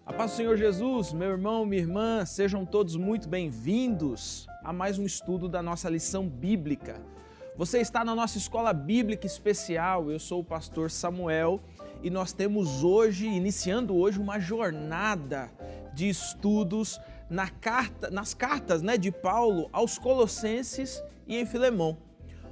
A paz do Senhor Jesus, meu irmão, minha irmã, sejam todos muito bem-vindos a mais um estudo da nossa lição bíblica. Você está na nossa escola bíblica especial, eu sou o pastor Samuel e nós temos iniciando hoje uma jornada de estudos nas cartas de Paulo aos Colossenses e em Filemão.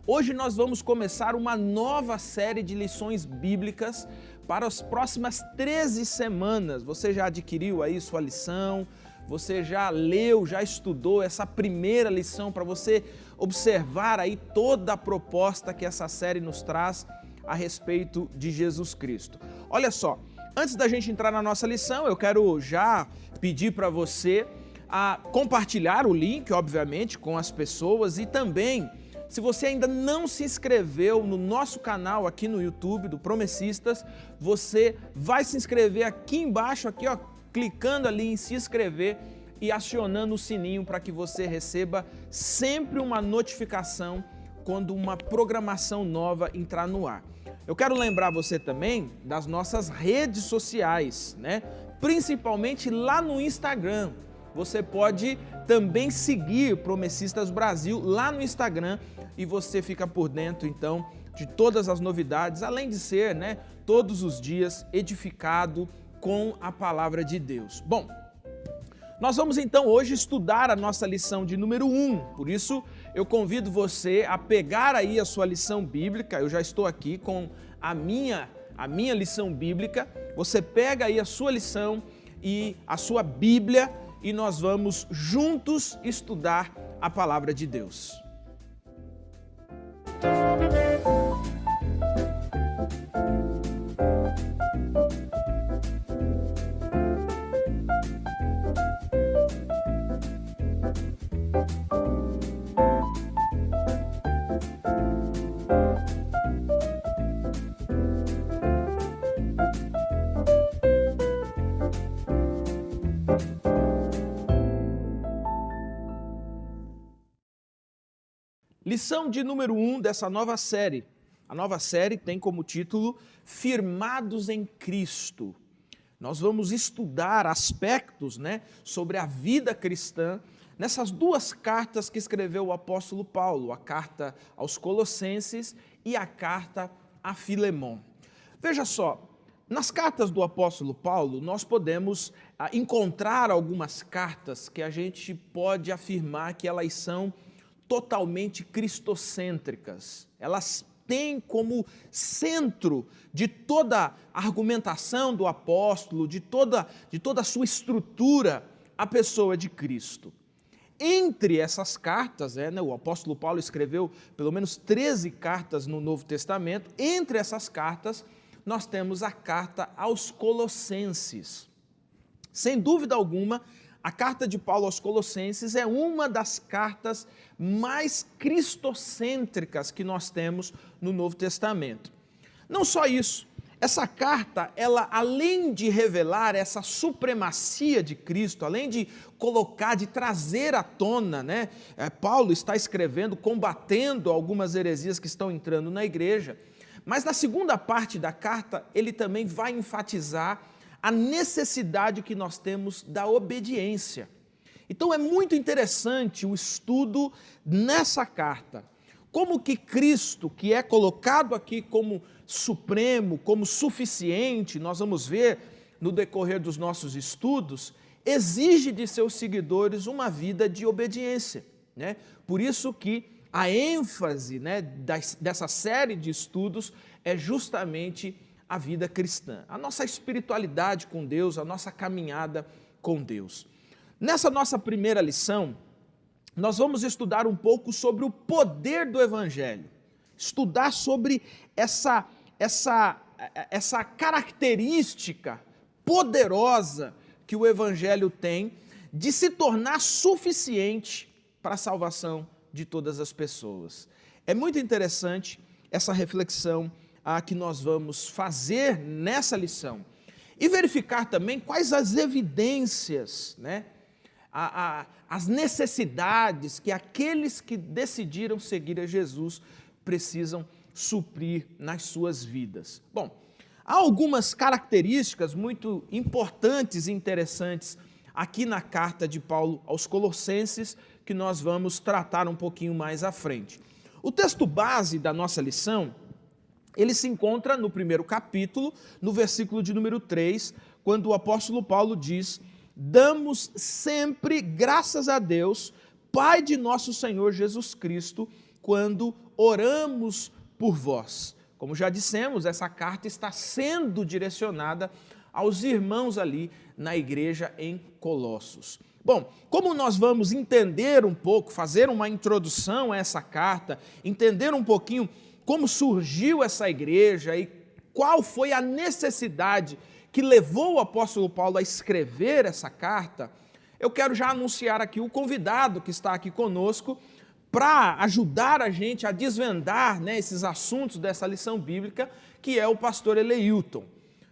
Hoje nós vamos começar uma nova série de lições bíblicas para as próximas 13 semanas. Você já adquiriu aí sua lição? Você já leu, já estudou essa primeira lição para você observar aí toda a proposta que essa série nos traz a respeito de Jesus Cristo. Olha só, antes da gente entrar na nossa lição, eu quero já pedir para você a compartilhar o link, obviamente, com as pessoas e também, se você ainda não se inscreveu no nosso canal aqui no YouTube do Promessistas, você vai se inscrever aqui embaixo, aqui, ó, clicando ali em se inscrever e acionando o sininho para que você receba sempre uma notificação quando uma programação nova entrar no ar. Eu quero lembrar você também das nossas redes sociais, Principalmente lá no Instagram. Você pode também seguir Promessistas Brasil lá no Instagram e você fica por dentro, então, de todas as novidades, além de ser, todos os dias edificado com a palavra de Deus. Bom, nós vamos então hoje estudar a nossa lição de número 1, por isso eu convido você a pegar aí a sua lição bíblica. Eu já estou aqui com a minha lição bíblica. Você pega aí a sua lição e a sua Bíblia e nós vamos juntos estudar a palavra de Deus. Lição de número 1 dessa nova série. A nova série tem como título Firmados em Cristo. Nós vamos estudar aspectos, sobre a vida cristã nessas duas cartas que escreveu o apóstolo Paulo, a carta aos Colossenses e a carta a Filemão. Veja só, nas cartas do apóstolo Paulo, nós podemos encontrar algumas cartas que a gente pode afirmar que elas são totalmente cristocêntricas. Elas têm como centro de toda a argumentação do apóstolo, de toda a sua estrutura, a pessoa de Cristo. Entre essas cartas, o apóstolo Paulo escreveu pelo menos 13 cartas no Novo Testamento. Entre essas cartas, nós temos a carta aos Colossenses. Sem dúvida alguma, a carta de Paulo aos Colossenses é uma das cartas mais cristocêntricas que nós temos no Novo Testamento. Não só isso, essa carta, ela além de revelar essa supremacia de Cristo, além de colocar, de trazer à tona, Paulo está escrevendo, combatendo algumas heresias que estão entrando na igreja, mas na segunda parte da carta, ele também vai enfatizar a necessidade que nós temos da obediência. Então é muito interessante o estudo nessa carta. Como que Cristo, que é colocado aqui como supremo, como suficiente, nós vamos ver no decorrer dos nossos estudos, exige de seus seguidores uma vida de obediência. Por isso que a ênfase dessa série de estudos é justamente a vida cristã, a nossa espiritualidade com Deus, a nossa caminhada com Deus. Nessa nossa primeira lição, nós vamos estudar um pouco sobre o poder do Evangelho, estudar sobre essa característica poderosa que o Evangelho tem de se tornar suficiente para a salvação de todas as pessoas. É muito interessante essa reflexão que nós vamos fazer nessa lição e verificar também quais as evidências, as necessidades que aqueles que decidiram seguir a Jesus precisam suprir nas suas vidas. Bom, Há algumas características muito importantes e interessantes aqui na carta de Paulo aos Colossenses que nós vamos tratar um pouquinho mais à frente. O texto base da nossa lição, ele se encontra no primeiro capítulo, no versículo de número 3, quando o apóstolo Paulo diz: damos sempre graças a Deus, Pai de nosso Senhor Jesus Cristo, quando oramos por vós. Como já dissemos, essa carta está sendo direcionada aos irmãos ali na igreja em Colossos. Bom, como nós vamos entender um pouco, fazer uma introdução a essa carta, entender um pouquinho como surgiu essa igreja e qual foi a necessidade que levou o apóstolo Paulo a escrever essa carta, eu quero já anunciar aqui o convidado que está aqui conosco para ajudar a gente a desvendar, né, esses assuntos dessa lição bíblica, que é o pastor Eleilton.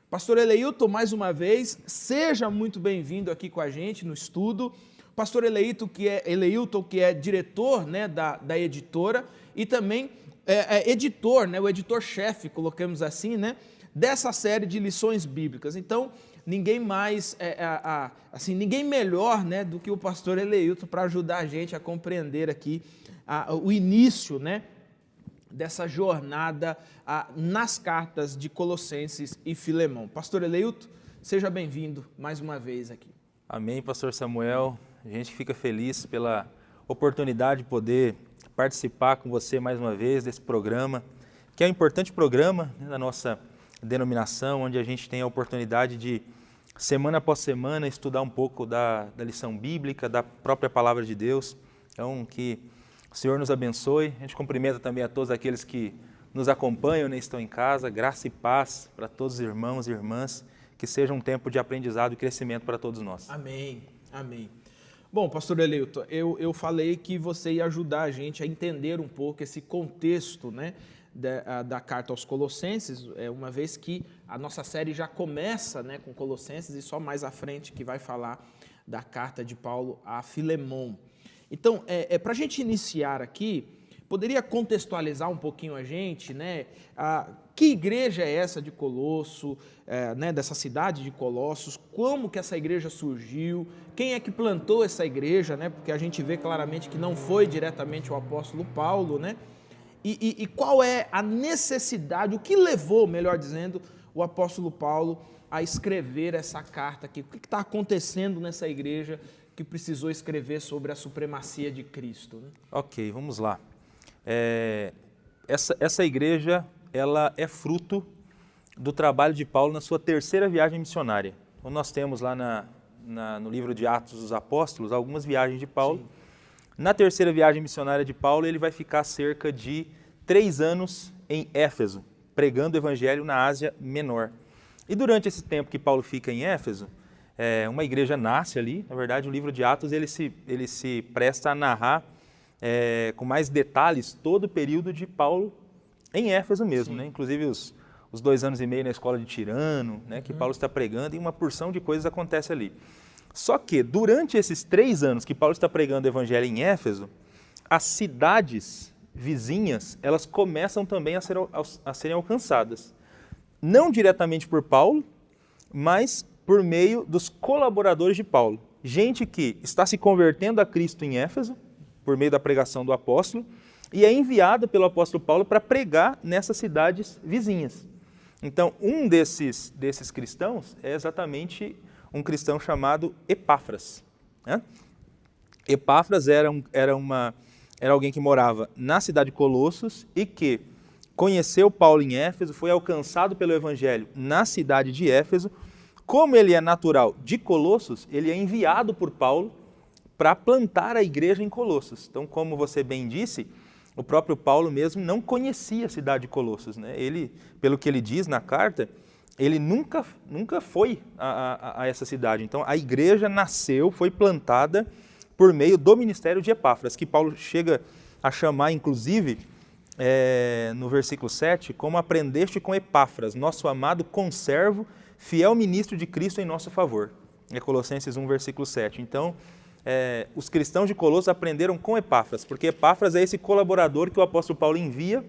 Pastor Eleilton, mais uma vez, seja muito bem-vindo aqui com a gente no estudo. Pastor Eleilton, que é diretor, né, da editora e também editor, né, o editor-chefe, colocamos assim, né, dessa série de lições bíblicas. Então, ninguém mais, ninguém melhor, né, do que o pastor Eleilton para ajudar a gente a compreender aqui o início, né, dessa jornada nas cartas de Colossenses e Filemão. Pastor Eleilton, seja bem-vindo mais uma vez aqui. Amém, pastor Samuel. A gente fica feliz pela oportunidade de poder participar com você mais uma vez desse programa, que é um importante programa, né, da nossa denominação, onde a gente tem a oportunidade de, semana após semana, estudar um pouco da lição bíblica, da própria palavra de Deus. Então, que o Senhor nos abençoe. A gente cumprimenta também a todos aqueles que nos acompanham, né, estão em casa. Graça e paz para todos os irmãos e irmãs. Que seja um tempo de aprendizado e crescimento para todos nós. Amém, amém. Bom, pastor Eleilton, eu falei que você ia ajudar a gente a entender um pouco esse contexto, né, da carta aos Colossenses, uma vez que a nossa série já começa, né, com Colossenses e só mais à frente que vai falar da carta de Paulo a Filemão. Então, para a gente iniciar aqui, poderia contextualizar um pouquinho a gente, né, que igreja é essa de Colosso, né, dessa cidade de Colossos, como que essa igreja surgiu, quem é que plantou essa igreja, né, porque a gente vê claramente que não foi diretamente o apóstolo Paulo, né, e qual é a necessidade, o que levou, melhor dizendo, o apóstolo Paulo a escrever essa carta aqui, o que está acontecendo nessa igreja que precisou escrever sobre a supremacia de Cristo, né? Ok, vamos lá. Essa igreja, ela é fruto do trabalho de Paulo na sua terceira viagem missionária. Então, nós temos lá no livro de Atos dos Apóstolos algumas viagens de Paulo. Sim. Na terceira viagem missionária de Paulo, ele vai ficar cerca de 3 anos em Éfeso, pregando o evangelho na Ásia Menor. E durante esse tempo que Paulo fica em Éfeso, uma igreja nasce ali. Na verdade, o livro de Atos ele se presta a narrar com mais detalhes todo o período de Paulo em Éfeso mesmo, né? Inclusive os 2 anos e meio na escola de Tirano, né, que Paulo está pregando, e uma porção de coisas acontece ali. Só que durante esses 3 anos que Paulo está pregando o evangelho em Éfeso, as cidades vizinhas, elas começam também a serem alcançadas. Não diretamente por Paulo, mas por meio dos colaboradores de Paulo. Gente que está se convertendo a Cristo em Éfeso, por meio da pregação do apóstolo, e é enviada pelo apóstolo Paulo para pregar nessas cidades vizinhas. Então, um desses cristãos é exatamente um cristão chamado Epáfras, né? Epáfras era alguém que morava na cidade de Colossos e que conheceu Paulo em Éfeso, foi alcançado pelo evangelho na cidade de Éfeso. Como ele é natural de Colossos, ele é enviado por Paulo para plantar a igreja em Colossos. Então, como você bem disse, o próprio Paulo mesmo não conhecia a cidade de Colossos, né? Ele, pelo que ele diz na carta, ele nunca foi a essa cidade. Então, a igreja nasceu, foi plantada por meio do ministério de Epáfras, que Paulo chega a chamar, inclusive, no versículo 7, como aprendeste com Epáfras, nosso amado conservo, fiel ministro de Cristo em nosso favor. É Colossenses 1, versículo 7. Então, os cristãos de Colossos aprenderam com Epáfras, porque Epáfras é esse colaborador que o apóstolo Paulo envia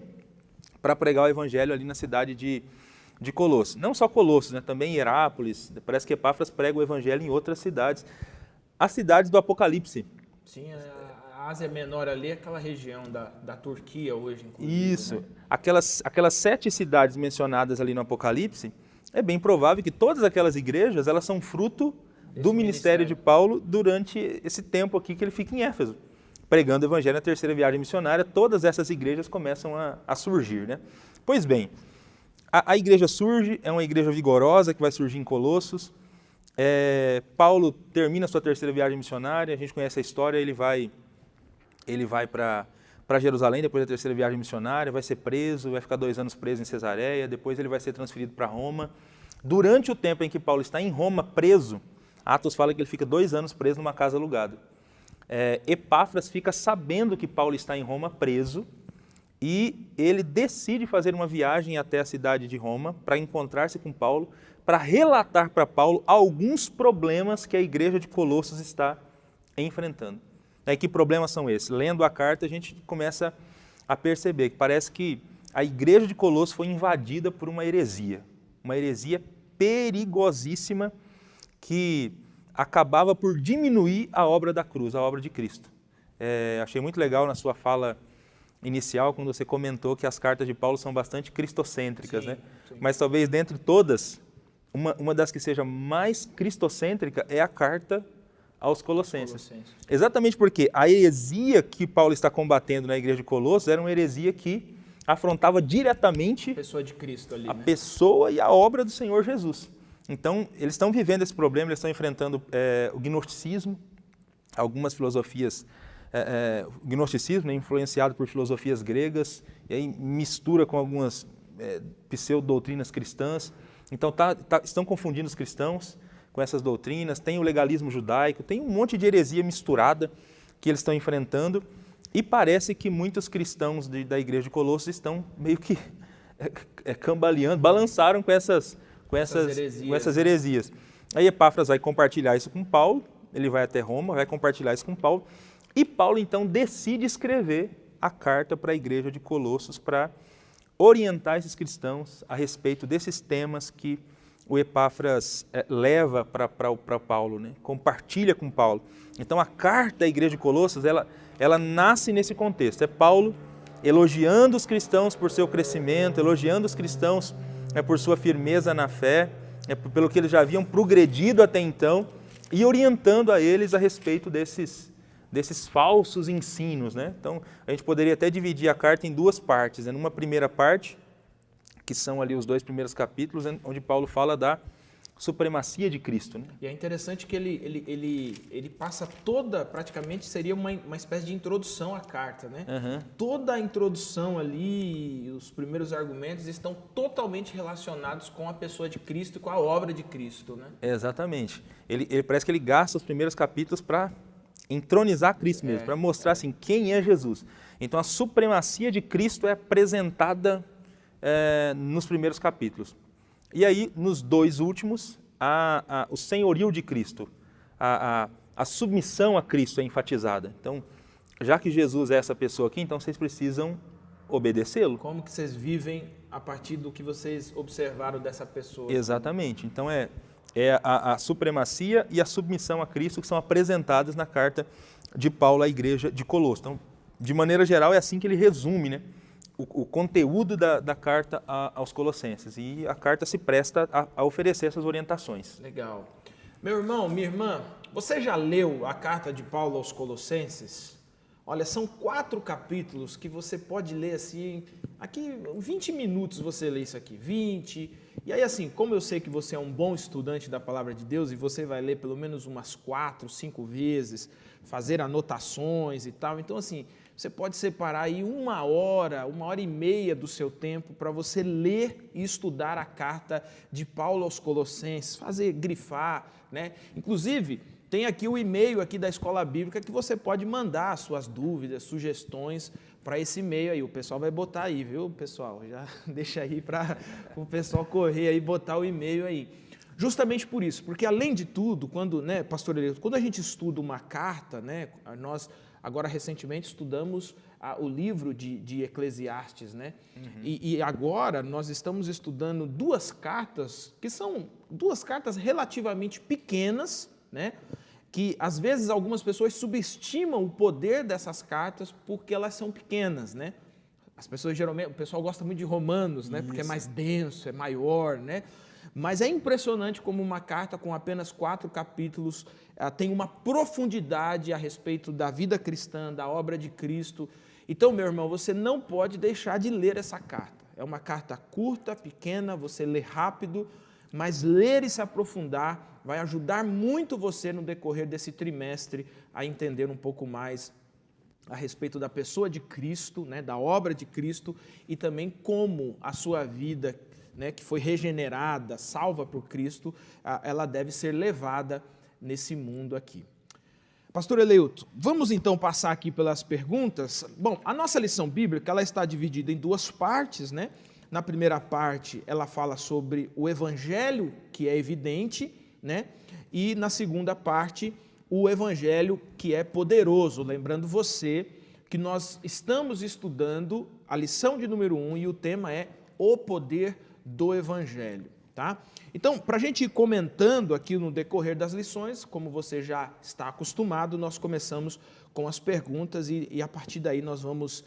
para pregar o evangelho ali na cidade de Colossos. Não só Colossos, né? Também Herápolis, parece que Epáfras prega o evangelho em outras cidades. As cidades do Apocalipse. Sim, a Ásia Menor ali é aquela região da Turquia hoje, inclusive. Isso. Né? Aquelas 7 cidades mencionadas ali no Apocalipse, é bem provável que todas aquelas igrejas elas são fruto do ministério de Paulo durante esse tempo aqui que ele fica em Éfeso, pregando o evangelho na terceira viagem missionária. Todas essas igrejas começam a surgir, né? Pois bem, a igreja surge, é uma igreja vigorosa que vai surgir em Colossos. Paulo termina a sua terceira viagem missionária, a gente conhece a história, ele vai para Jerusalém depois da terceira viagem missionária, vai ser preso, vai ficar 2 anos preso em Cesareia, depois ele vai ser transferido para Roma. Durante o tempo em que Paulo está em Roma preso, Atos fala que ele fica 2 anos preso numa casa alugada. Epáfras fica sabendo que Paulo está em Roma preso e ele decide fazer uma viagem até a cidade de Roma para encontrar-se com Paulo, para relatar para Paulo alguns problemas que a igreja de Colossos está enfrentando. E que problemas são esses? Lendo a carta, a gente começa a perceber que parece que a igreja de Colossos foi invadida por uma heresia perigosíssima que acabava por diminuir a obra da cruz, a obra de Cristo. Achei muito legal na sua fala inicial, quando você comentou que as cartas de Paulo são bastante cristocêntricas, né? Sim. Mas talvez dentre todas, uma das que seja mais cristocêntrica é a carta aos Colossenses. Exatamente porque a heresia que Paulo está combatendo na igreja de Colossos era uma heresia que afrontava diretamente a pessoa de Cristo ali, a pessoa e a obra do Senhor Jesus. Então, eles estão vivendo esse problema, eles estão enfrentando o gnosticismo, algumas filosofias, o gnosticismo é influenciado por filosofias gregas, e aí mistura com algumas pseudo-doutrinas cristãs. Então, estão confundindo os cristãos com essas doutrinas, tem o legalismo judaico, tem um monte de heresia misturada que eles estão enfrentando, e parece que muitos cristãos da igreja de Colossos estão meio que cambaleando, balançaram com essas heresias. Aí Epáfras vai compartilhar isso com Paulo, ele vai até Roma, vai compartilhar isso com Paulo, e Paulo então decide escrever a carta para a igreja de Colossos para orientar esses cristãos a respeito desses temas que o Epáfras leva para Paulo, né? Compartilha com Paulo. Então a carta à igreja de Colossos, ela nasce nesse contexto. É Paulo elogiando os cristãos por seu crescimento, elogiando os cristãos por sua firmeza na fé, pelo que eles já haviam progredido até então, e orientando a eles a respeito desses falsos ensinos, né? Então, a gente poderia até dividir a carta em 2 partes. Né? Numa primeira parte, que são ali os 2 primeiros capítulos, onde Paulo fala da supremacia de Cristo. Né? E é interessante que ele passa praticamente seria uma espécie de introdução à carta, né? Uhum. Toda a introdução ali, os primeiros argumentos estão totalmente relacionados com a pessoa de Cristo e com a obra de Cristo, né? Exatamente. Ele parece que ele gasta os primeiros capítulos para entronizar Cristo mesmo, para mostrar assim, quem é Jesus. Então a supremacia de Cristo é apresentada nos primeiros capítulos. E aí, nos 2 últimos, o senhorio de Cristo, a submissão a Cristo é enfatizada. Então, já que Jesus é essa pessoa aqui, então vocês precisam obedecê-lo. Como que vocês vivem a partir do que vocês observaram dessa pessoa? Exatamente. Então, a supremacia e a submissão a Cristo que são apresentadas na carta de Paulo à igreja de Colossos. Então, de maneira geral, é assim que ele resume, né, o conteúdo da carta aos Colossenses. E a carta se presta a oferecer essas orientações. Legal. Meu irmão, minha irmã, você já leu a carta de Paulo aos Colossenses? Olha, são 4 capítulos que você pode ler assim, aqui 20 minutos você lê isso aqui, 20. E aí assim, como eu sei que você é um bom estudante da Palavra de Deus e você vai ler pelo menos umas 4, 5 vezes, fazer anotações e tal, então assim, você pode separar aí 1 hora, 1h30 do seu tempo para você ler e estudar a carta de Paulo aos Colossenses, grifar, né? Inclusive, tem aqui o e-mail aqui da Escola Bíblica que você pode mandar suas dúvidas, sugestões para esse e-mail aí. O pessoal vai botar aí, viu, pessoal? Já deixa aí para o pessoal correr aí e botar o e-mail aí. Justamente por isso, porque além de tudo, quando, né, pastor Elias, quando a gente estuda uma carta, né, nós agora recentemente estudamos o livro de Eclesiastes, né? E agora nós estamos estudando duas cartas, que são duas cartas relativamente pequenas, né? Que às vezes algumas pessoas subestimam o poder dessas cartas porque elas são pequenas, né? As pessoas geralmente, o pessoal gosta muito de Romanos, né? Porque é mais denso, é maior, né? Mas é impressionante como uma carta com apenas 4 capítulos tem uma profundidade a respeito da vida cristã, da obra de Cristo. Então, meu irmão, você não pode deixar de ler essa carta. É uma carta curta, pequena, você lê rápido, mas ler e se aprofundar vai ajudar muito você no decorrer desse trimestre a entender um pouco mais a respeito da pessoa de Cristo, né, da obra de Cristo e também como a sua vida, né, que foi regenerada, salva por Cristo, ela deve ser levada nesse mundo aqui. Pastor Eleuto, vamos então passar aqui pelas perguntas. Bom, a nossa lição bíblica ela está dividida em 2 partes, né? Na primeira parte, ela fala sobre o evangelho, que é evidente, né? E na segunda parte, o evangelho que é poderoso. Lembrando você que nós estamos estudando a lição de número 1 e o tema é o poder do evangelho, tá? Então, para a gente ir comentando aqui no decorrer das lições, como você já está acostumado, nós começamos com as perguntas e a partir daí nós vamos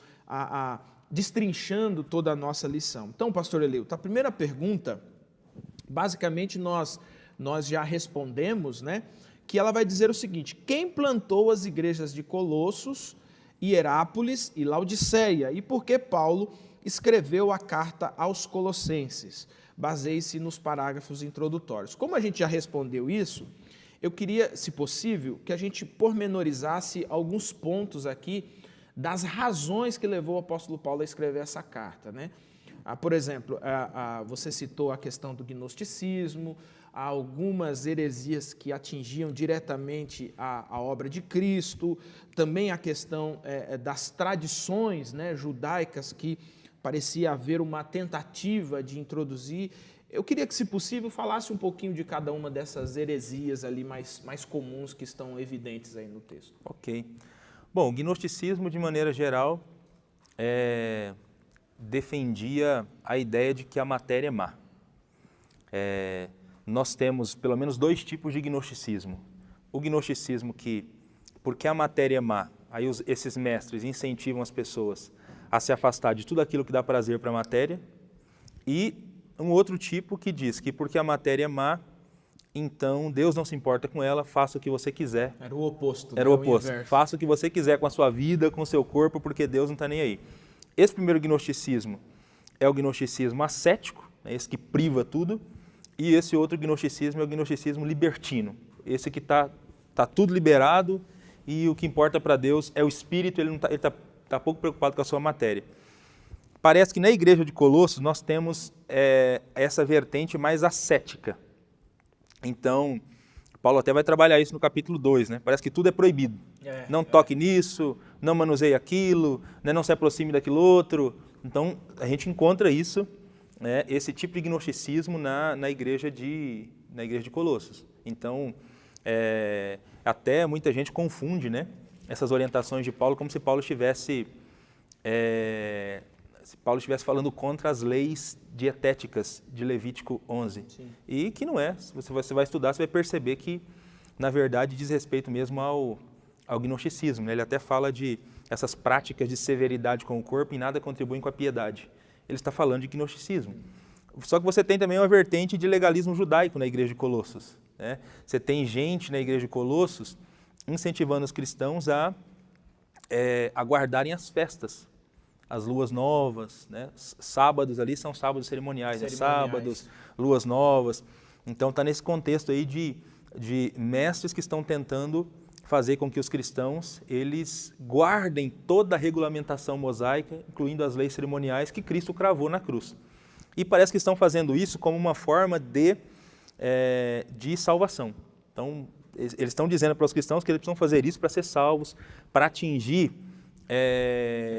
destrinchando toda a nossa lição. Então, pastor Eleuto, a primeira pergunta, basicamente nós já respondemos, né? Que ela vai dizer o seguinte: quem plantou as igrejas de Colossos, Hierápolis e Laodiceia? E por que Paulo escreveu a carta aos Colossenses? Baseie-se nos parágrafos introdutórios. Como a gente já respondeu isso, eu queria, se possível, que a gente pormenorizasse alguns pontos aqui das razões que levou o apóstolo Paulo a escrever essa carta, né? Por exemplo, você citou a questão do gnosticismo, algumas heresias que atingiam diretamente a obra de Cristo, também a questão das tradições, né, judaicas que parecia haver uma tentativa de introduzir. Eu queria que, se possível, falasse um pouquinho de cada uma dessas heresias ali mais comuns que estão evidentes aí no texto. Ok. Bom, o gnosticismo, de maneira geral, defendia a ideia de que a matéria é má. Nós temos pelo menos 2 tipos de gnosticismo. O gnosticismo que, porque a matéria é má, aí esses mestres incentivam as pessoas a se afastar de tudo aquilo que dá prazer para a matéria, e um outro tipo que diz que porque a matéria é má, então Deus não se importa com ela, faça o que você quiser. Era o oposto. Era o oposto. Faça o que você quiser com a sua vida, com o seu corpo, porque Deus não está nem aí. Esse primeiro gnosticismo é o gnosticismo ascético, né, esse que priva tudo, e esse outro gnosticismo é o gnosticismo libertino, esse que está tudo liberado e o que importa para Deus é o espírito, ele está pouco preocupado com a sua matéria. Parece que na igreja de Colossos nós temos essa vertente mais ascética. Então, Paulo até vai trabalhar isso no capítulo 2, né? Parece que tudo é proibido. Não toque nisso, não manuseie aquilo, né? Não se aproxime daquilo outro. Então, a gente encontra isso, né? Esse tipo de gnosticismo na igreja de Colossos. Então, até muita gente confunde, né, essas orientações de Paulo como se Paulo estivesse falando contra as leis dietéticas de Levítico 11. Sim. E que não é. Se você vai estudar, você vai perceber que, na verdade, diz respeito mesmo ao gnosticismo, né? Ele até fala de essas práticas de severidade com o corpo e nada contribuem com a piedade. Ele está falando de gnosticismo. Só que você tem também uma vertente de legalismo judaico na igreja de Colossos, né? Você tem gente na igreja de Colossos incentivando os cristãos a guardarem as festas, as luas novas, né? Sábados ali são sábados cerimoniais. Né? Sábados, luas novas. Então está nesse contexto aí de mestres que estão tentando fazer com que os cristãos eles guardem toda a regulamentação mosaica, incluindo as leis cerimoniais que Cristo cravou na cruz. E parece que estão fazendo isso como uma forma de salvação. Então, eles estão dizendo para os cristãos que eles precisam fazer isso para ser salvos, para atingir...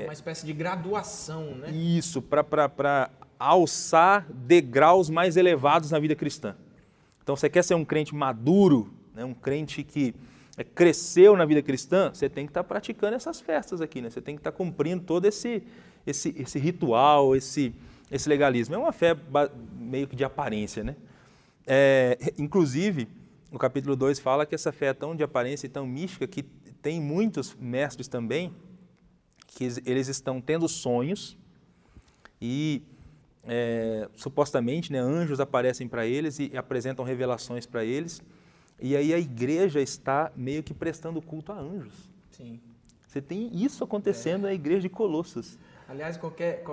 uma espécie de graduação, né? Isso, para alçar degraus mais elevados na vida cristã. Então, você quer ser um crente maduro, né, um crente que cresceu na vida cristã, você tem que estar praticando essas festas aqui, né? Você tem que estar cumprindo todo esse ritual, esse legalismo. É uma fé meio que de aparência, né? Inclusive, o capítulo 2 fala que essa fé é tão de aparência e tão mística que tem muitos mestres também que eles estão tendo sonhos e supostamente, né, anjos aparecem para eles e apresentam revelações para eles, e aí a igreja está meio que prestando culto a anjos. Sim. Você tem isso acontecendo na igreja de Colossos. Aliás, qualquer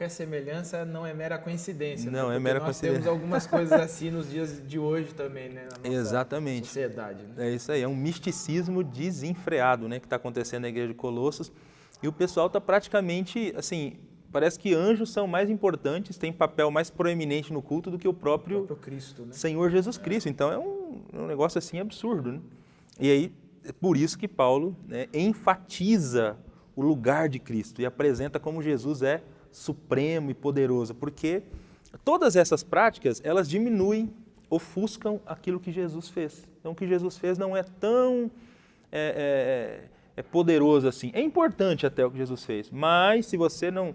semelhança não é mera coincidência. Não, né? é mera nós coincidência. Nós temos algumas coisas assim nos dias de hoje também, né? Na nossa Exatamente. sociedade. Né? É isso aí, é um misticismo desenfreado, né, que está acontecendo na igreja de Colossos, e o pessoal está praticamente, assim, parece que anjos são mais importantes, têm papel mais proeminente no culto do que o próprio Cristo, né? Senhor Jesus Cristo. Então é um negócio assim absurdo, né? E aí, é por isso que Paulo, né, enfatiza o lugar de Cristo e apresenta como Jesus é supremo e poderoso, porque todas essas práticas, elas diminuem, ofuscam aquilo que Jesus fez. Então o que Jesus fez não é tão poderoso assim. É importante até o que Jesus fez, mas se você não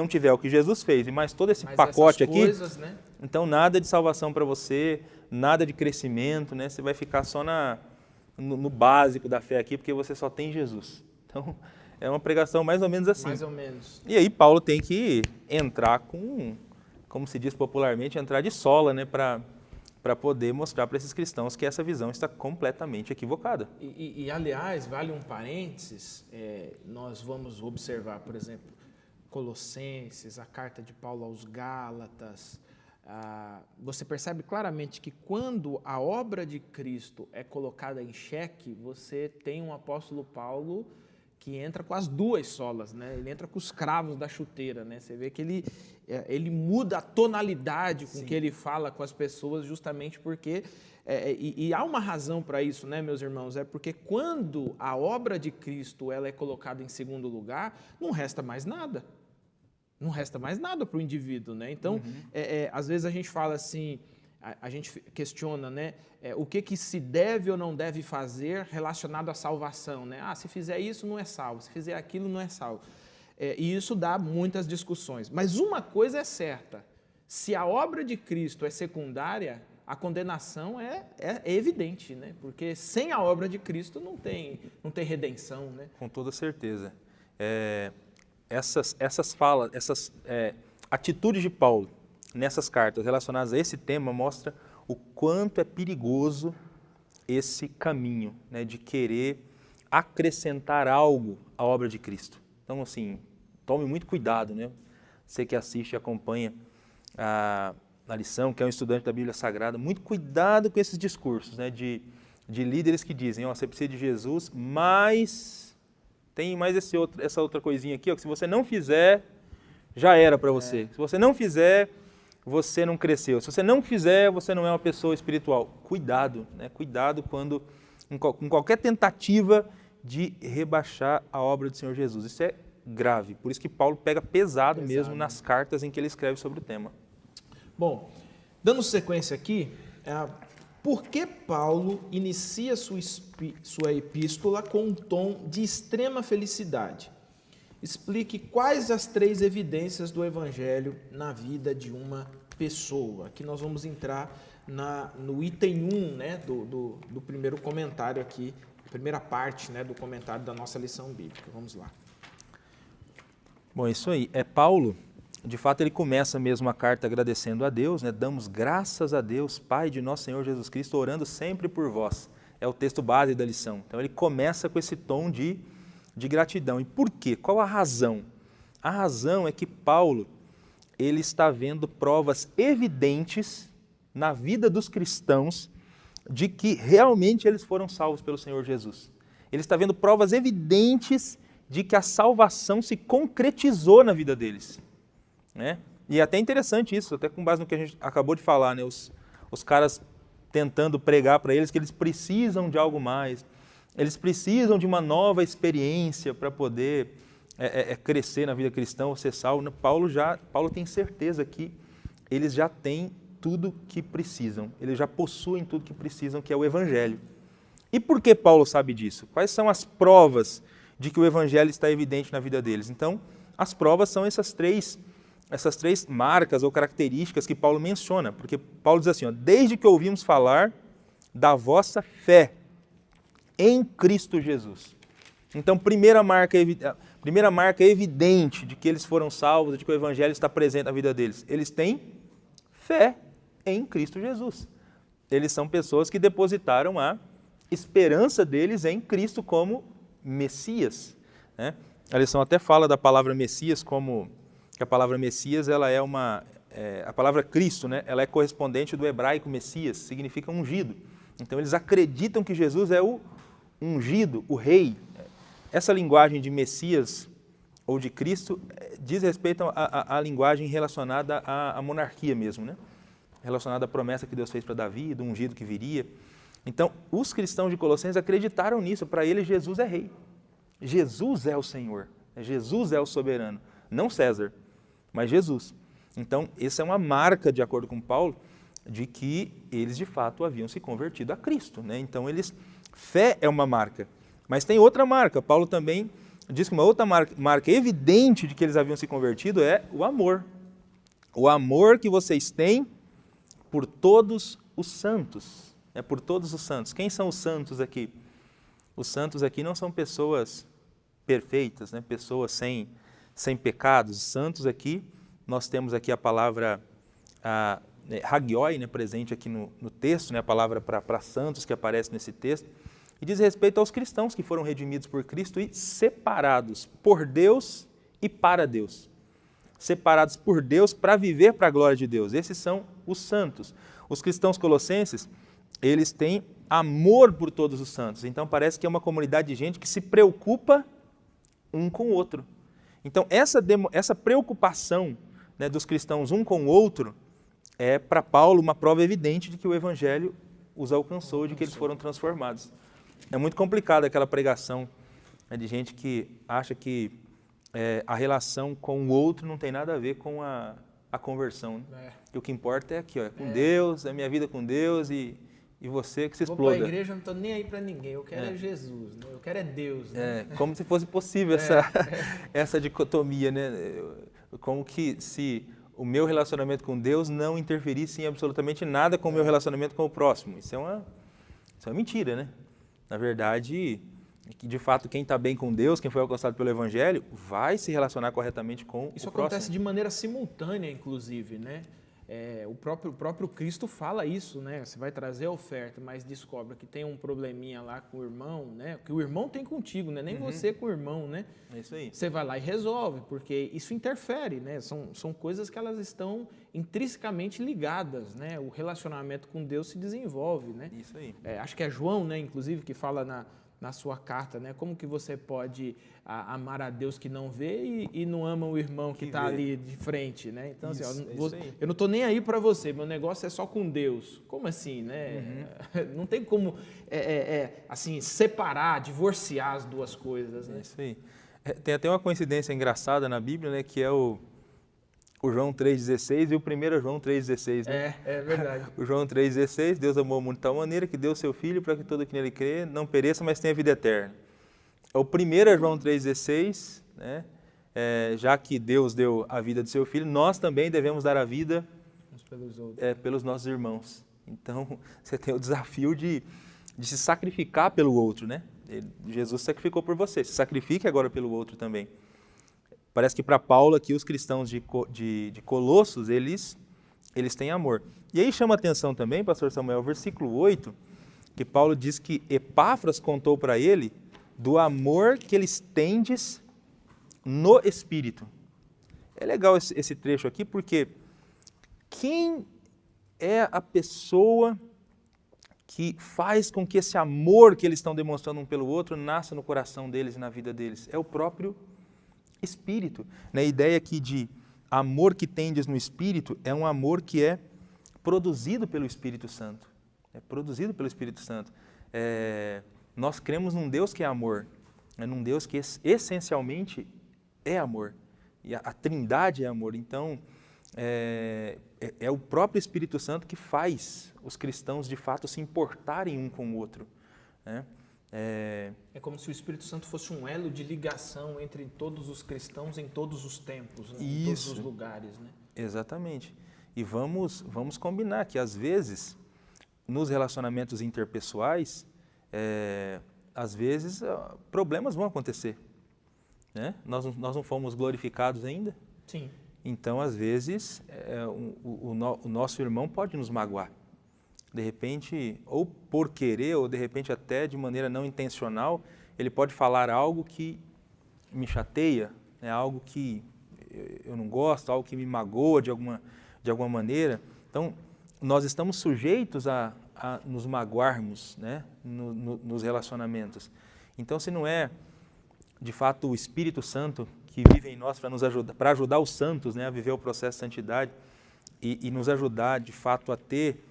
tiver o que Jesus fez e mais todo esse pacote aqui, coisas, né? Então nada de salvação para você, nada de crescimento, né? Você vai ficar só no básico da fé aqui, porque você só tem Jesus. Então é uma pregação mais ou menos assim. Mais ou menos. E aí Paulo tem que entrar como se diz popularmente, entrar de sola, né? Para poder mostrar para esses cristãos que essa visão está completamente equivocada. Aliás, vale um parênteses, nós vamos observar, por exemplo, Colossenses, a carta de Paulo aos Gálatas. Você percebe claramente que quando a obra de Cristo é colocada em xeque, você tem um apóstolo Paulo que entra com as duas solas, né? Ele entra com os cravos da chuteira, né? Você vê que ele muda a tonalidade com que ele fala com as pessoas, justamente porque, e há uma razão para isso, né, meus irmãos? É porque quando a obra de Cristo ela é colocada em segundo lugar, não resta mais nada. Não resta mais nada para o indivíduo, né? Então, às vezes a gente fala assim, a gente questiona, né, o que se deve ou não deve fazer relacionado à salvação, né? Se fizer isso não é salvo, se fizer aquilo não é salvo. E isso dá muitas discussões. Mas uma coisa é certa, se a obra de Cristo é secundária, a condenação é evidente, né? Porque sem a obra de Cristo não tem redenção, né? Com toda certeza. Essas falas, essas atitudes de Paulo nessas cartas relacionadas a esse tema mostra o quanto é perigoso esse caminho, né, de querer acrescentar algo à obra de Cristo. Então, assim, tome muito cuidado, né? Você que assiste e acompanha a lição, que é um estudante da Bíblia Sagrada, muito cuidado com esses discursos, né, de líderes que dizem, você precisa de Jesus, mas tem mais essa outra coisinha aqui, que se você não fizer, já era para você. Se você não fizer, você não cresceu. Se você não fizer, você não é uma pessoa espiritual. Cuidado, né? Cuidado quando, com qualquer tentativa de rebaixar a obra do Senhor Jesus. Isso é grave. Por isso que Paulo pega pesado mesmo nas cartas em que ele escreve sobre o tema. Bom, dando sequência aqui, por que Paulo inicia sua epístola com um tom de extrema felicidade? Explique quais as 3 evidências do Evangelho na vida de uma pessoa. Aqui nós vamos entrar no item 1, né, do primeiro comentário aqui, primeira parte, né, do comentário da nossa lição bíblica. Vamos lá. Bom, isso aí. Paulo, de fato, ele começa mesmo a carta agradecendo a Deus, né? Damos graças a Deus, Pai de nosso Senhor Jesus Cristo, orando sempre por vós. É o texto base da lição. Então ele começa com esse tom de gratidão. E por quê? Qual a razão? A razão é que Paulo ele está vendo provas evidentes na vida dos cristãos de que realmente eles foram salvos pelo Senhor Jesus. Ele está vendo provas evidentes de que a salvação se concretizou na vida deles. Né? E é até interessante isso, até com base no que a gente acabou de falar, né? Os caras tentando pregar para eles que eles precisam de algo mais, eles precisam de uma nova experiência para poder crescer na vida cristã ou ser salvo. Paulo tem certeza que eles já têm tudo que precisam, eles já possuem tudo que precisam, que é o Evangelho. E por que Paulo sabe disso? Quais são as provas de que o evangelho está evidente na vida deles? Então, as provas são essas três marcas ou características que Paulo menciona, porque Paulo diz assim, ó, desde que ouvimos falar da vossa fé em Cristo Jesus. Então, primeira marca evidente de que eles foram salvos, de que o evangelho está presente na vida deles. Eles têm fé em Cristo Jesus. Eles são pessoas que depositaram a esperança deles em Cristo como Messias. Né? A lição até fala da palavra Messias como que a palavra Messias ela é a palavra Cristo, né? Ela é correspondente do hebraico Messias, significa ungido. Então eles acreditam que Jesus é o ungido, o rei. Essa linguagem de Messias ou de Cristo diz respeito à linguagem relacionada à monarquia mesmo, né? Relacionada à promessa que Deus fez para Davi, do ungido que viria. Então, os cristãos de Colossenses acreditaram nisso, para eles Jesus é rei. Jesus é o Senhor, Jesus é o soberano, não César, mas Jesus. Então, essa é uma marca, de acordo com Paulo, de que eles de fato haviam se convertido a Cristo. Né? Então, fé é uma marca. Mas tem outra marca. Paulo também diz que uma outra marca evidente de que eles haviam se convertido é o amor. O amor que vocês têm por todos os santos. É por todos os santos. Quem são os santos aqui? Os santos aqui não são pessoas perfeitas, né? Pessoas sem pecados. Os santos aqui, nós temos aqui a palavra hagioi, né? Presente aqui no texto, né? A palavra para santos que aparece nesse texto. E diz respeito aos cristãos que foram redimidos por Cristo e separados por Deus e para Deus. Separados por Deus para viver para a glória de Deus. Esses são os santos. Os cristãos colossenses, eles têm amor por todos os santos. Então parece que é uma comunidade de gente que se preocupa um com o outro. Então essa preocupação, né, dos cristãos um com o outro é para Paulo uma prova evidente de que o evangelho os alcançou, de que eles foram transformados. É muito complicado aquela pregação, né, de gente que acha que a relação com o outro não tem nada a ver com a conversão. Né? E o que importa é aqui, ó, com Deus, é minha vida com Deus e você que se exploda. Vou para a igreja, eu não estou nem aí para ninguém, eu quero é Jesus, né? Eu quero é Deus. Né? Como se fosse possível essa dicotomia, né? Como que se o meu relacionamento com Deus não interferisse em absolutamente nada com o meu relacionamento com o próximo. Isso é uma mentira, né? Na verdade, que de fato quem está bem com Deus, quem foi alcançado pelo Evangelho, vai se relacionar corretamente com o próximo. Isso acontece de maneira simultânea, inclusive, né? O próprio Cristo fala isso, né? Você vai trazer a oferta, mas descobre que tem um probleminha lá com o irmão, né? Que o irmão tem contigo, né? Nem você com o irmão, né? É isso aí. Você vai lá e resolve, porque isso interfere, né? São coisas que elas estão intrinsecamente ligadas, né? O relacionamento com Deus se desenvolve, né? Isso aí. Acho que é João, né? Inclusive, que fala na sua carta, né? Como que você pode amar a Deus que não vê e não ama o irmão que está ali de frente, né? Então, isso, assim, eu não estou nem aí para você, meu negócio é só com Deus. Como assim, né? Não tem como, assim, separar, divorciar as duas coisas, né? É isso aí. Tem até uma coincidência engraçada na Bíblia, né? Que é o João 3,16 e o 1 João 3,16. Né? É verdade. O João 3,16, Deus amou o mundo de tal maneira que deu o seu Filho para que todo que nele crê não pereça, mas tenha vida eterna. O 1 João 3,16, né? Já que Deus deu a vida do seu Filho, nós também devemos dar a vida pelos nossos irmãos. Então, você tem o desafio de se sacrificar pelo outro, né? Jesus sacrificou por você, se sacrifique agora pelo outro também. Parece que para Paulo aqui, os cristãos de Colossos, eles têm amor. E aí chama atenção também, pastor Samuel, o versículo 8, que Paulo diz que Epáfras contou para ele do amor que eles tendes no Espírito. É legal esse trecho aqui, porque quem é a pessoa que faz com que esse amor que eles estão demonstrando um pelo outro nasça no coração deles e na vida deles? É o próprio Espírito. A ideia aqui de amor que tendes no Espírito é um amor que é produzido pelo Espírito Santo. É produzido pelo Espírito Santo. Nós cremos num Deus que é amor, num Deus que essencialmente é amor. E a Trindade é amor. Então, é o próprio Espírito Santo que faz os cristãos de fato se importarem um com o outro. né? É como se o Espírito Santo fosse um elo de ligação entre todos os cristãos em todos os tempos, né? Em todos os lugares, né? Exatamente. E vamos combinar que, às vezes, nos relacionamentos interpessoais, às vezes, problemas vão acontecer, né? Nós não fomos glorificados ainda. Sim. Então, às vezes, o nosso irmão pode nos magoar. De repente, ou por querer, ou de repente até de maneira não intencional, ele pode falar algo que me chateia, né? Algo que eu não gosto, algo que me magoa de alguma maneira. Então, nós estamos sujeitos a nos magoarmos, né? Nos relacionamentos. Então, se não é, de fato, o Espírito Santo que vive em nós para ajudar os santos, né, a viver o processo de santidade e nos ajudar, de fato, a ter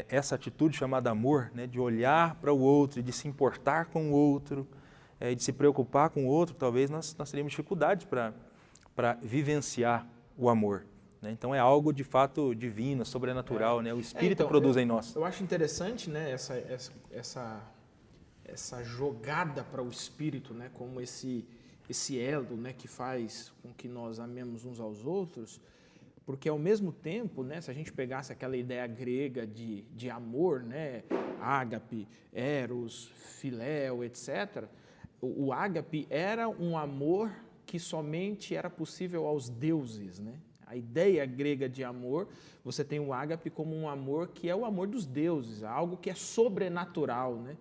essa atitude chamada amor, né, de olhar para o outro, de se importar com o outro, de se preocupar com o outro, talvez nós teríamos dificuldades para vivenciar o amor, né? Então é algo de fato divino, sobrenatural, né? O Espírito produz em nós. Eu acho interessante, né, essa jogada para o Espírito, né, como esse elo, né, que faz com que nós amemos uns aos outros. Porque, ao mesmo tempo, né, se a gente pegasse aquela ideia grega de amor, né, ágape, eros, filéu, etc., o ágape era um amor que somente era possível aos deuses, né? A ideia grega de amor, você tem o ágape como um amor que é o amor dos deuses, algo que é sobrenatural, né?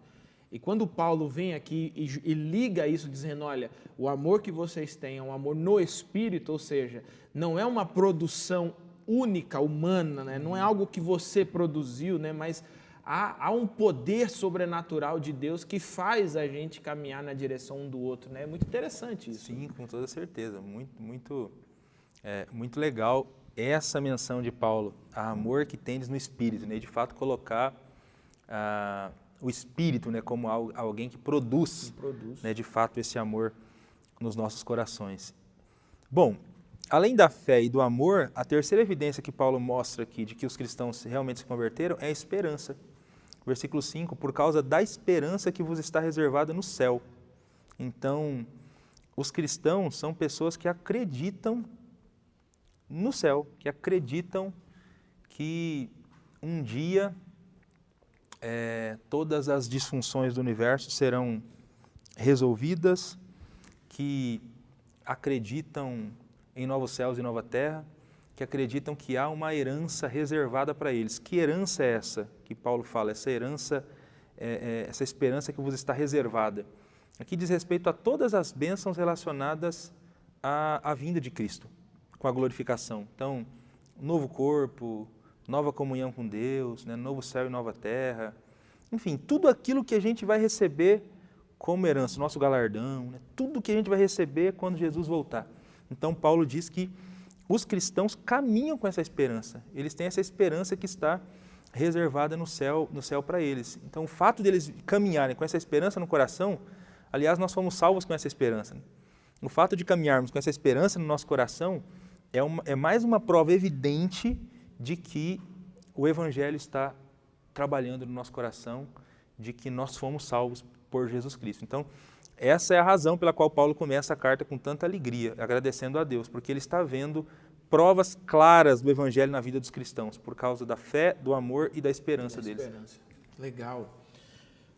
E quando Paulo vem aqui e liga isso dizendo, olha, o amor que vocês têm é um amor no Espírito, ou seja, não é uma produção única, humana, né? Não é algo que você produziu, né? Mas há um poder sobrenatural de Deus que faz a gente caminhar na direção um do outro, né? É muito interessante isso. Sim, com toda certeza. Muito legal essa menção de Paulo, a amor que tendes no Espírito, né? De fato, colocar o Espírito, né, como alguém que produz. Né, de fato, esse amor nos nossos corações. Bom, além da fé e do amor, a terceira evidência que Paulo mostra aqui de que os cristãos realmente se converteram é a esperança. Versículo 5, por causa da esperança que vos está reservada no céu. Então, os cristãos são pessoas que acreditam no céu, que acreditam que um dia todas as disfunções do universo serão resolvidas, que acreditam em novos céus e nova terra, que acreditam que há uma herança reservada para eles. Que herança é essa que Paulo fala? Essa herança, essa esperança que vos está reservada. Aqui diz respeito a todas as bênçãos relacionadas à vinda de Cristo, com a glorificação. Então, novo corpo, nova comunhão com Deus, né, novo céu e nova terra, enfim, tudo aquilo que a gente vai receber como herança, nosso galardão, né, tudo que a gente vai receber quando Jesus voltar. Então, Paulo diz que os cristãos caminham com essa esperança, eles têm essa esperança que está reservada no céu para eles. Então, o fato deles caminharem com essa esperança no coração, aliás, nós fomos salvos com essa esperança, né? O fato de caminharmos com essa esperança no nosso coração é mais uma prova evidente de que o Evangelho está trabalhando no nosso coração, de que nós fomos salvos por Jesus Cristo. Então, essa é a razão pela qual Paulo começa a carta com tanta alegria, agradecendo a Deus, porque ele está vendo provas claras do Evangelho na vida dos cristãos, por causa da fé, do amor e da esperança deles. Legal.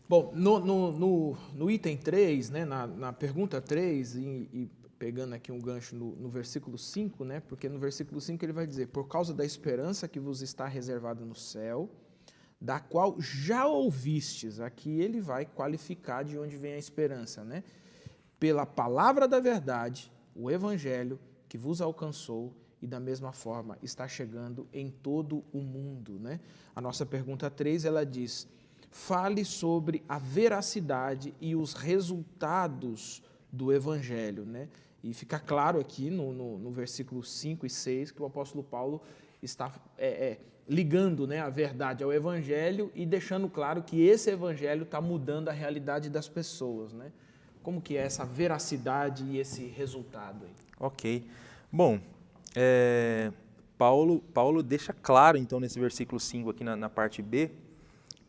Bom, no item 3, né, na pergunta 3, e pegando aqui um gancho no versículo 5, né, porque no versículo 5 ele vai dizer, por causa da esperança que vos está reservada no céu, da qual já ouvistes, aqui ele vai qualificar de onde vem a esperança, né? Pela palavra da verdade, o evangelho que vos alcançou e da mesma forma está chegando em todo o mundo, né? A nossa pergunta 3, ela diz, fale sobre a veracidade e os resultados do evangelho, né? E fica claro aqui no versículo 5 e 6 que o apóstolo Paulo está ligando, né, a verdade ao evangelho e deixando claro que esse evangelho está mudando a realidade das pessoas, né? Como que é essa veracidade e esse resultado aí? Ok. Bom, Paulo deixa claro, então, nesse versículo 5 aqui na parte B,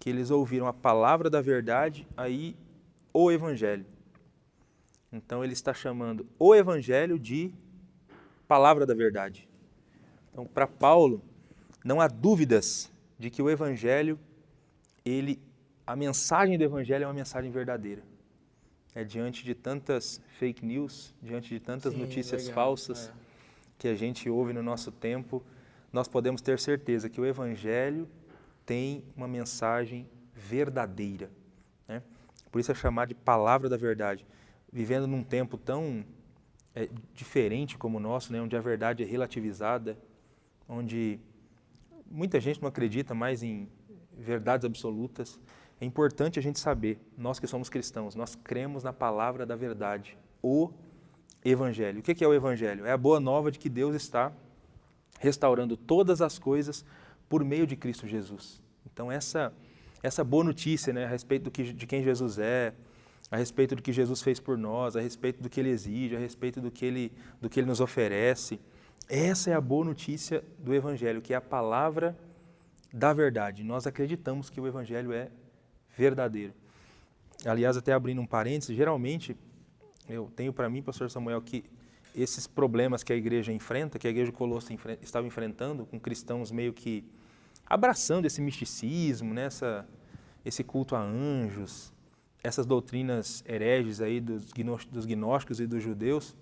que eles ouviram a palavra da verdade, aí o Evangelho. Então ele está chamando o Evangelho de palavra da verdade. Então, para Paulo, não há dúvidas de que o Evangelho, a mensagem do Evangelho é uma mensagem verdadeira. Diante de tantas fake news, diante de tantas notícias falsas que a gente ouve no nosso tempo, nós podemos ter certeza que o Evangelho tem uma mensagem verdadeira, né? Por isso é chamado de palavra da verdade. Vivendo num tempo tão diferente como o nosso, né? Onde a verdade é relativizada, onde muita gente não acredita mais em verdades absolutas, é importante a gente saber, nós que somos cristãos, nós cremos na palavra da verdade, o Evangelho. O que é o Evangelho? É a boa nova de que Deus está restaurando todas as coisas por meio de Cristo Jesus. Então essa boa notícia, né, a respeito de quem Jesus é, a respeito do que Jesus fez por nós, a respeito do que Ele exige, a respeito do que Ele nos oferece, essa é a boa notícia do Evangelho, que é a palavra da verdade. Nós acreditamos que o Evangelho é verdadeiro. Aliás, até abrindo um parênteses, geralmente eu tenho para mim, pastor Samuel, que esses problemas que a igreja enfrenta, que a igreja de Colosso estava enfrentando, com cristãos meio que abraçando esse misticismo, né, esse culto a anjos, essas doutrinas hereges aí dos gnósticos e dos judeus,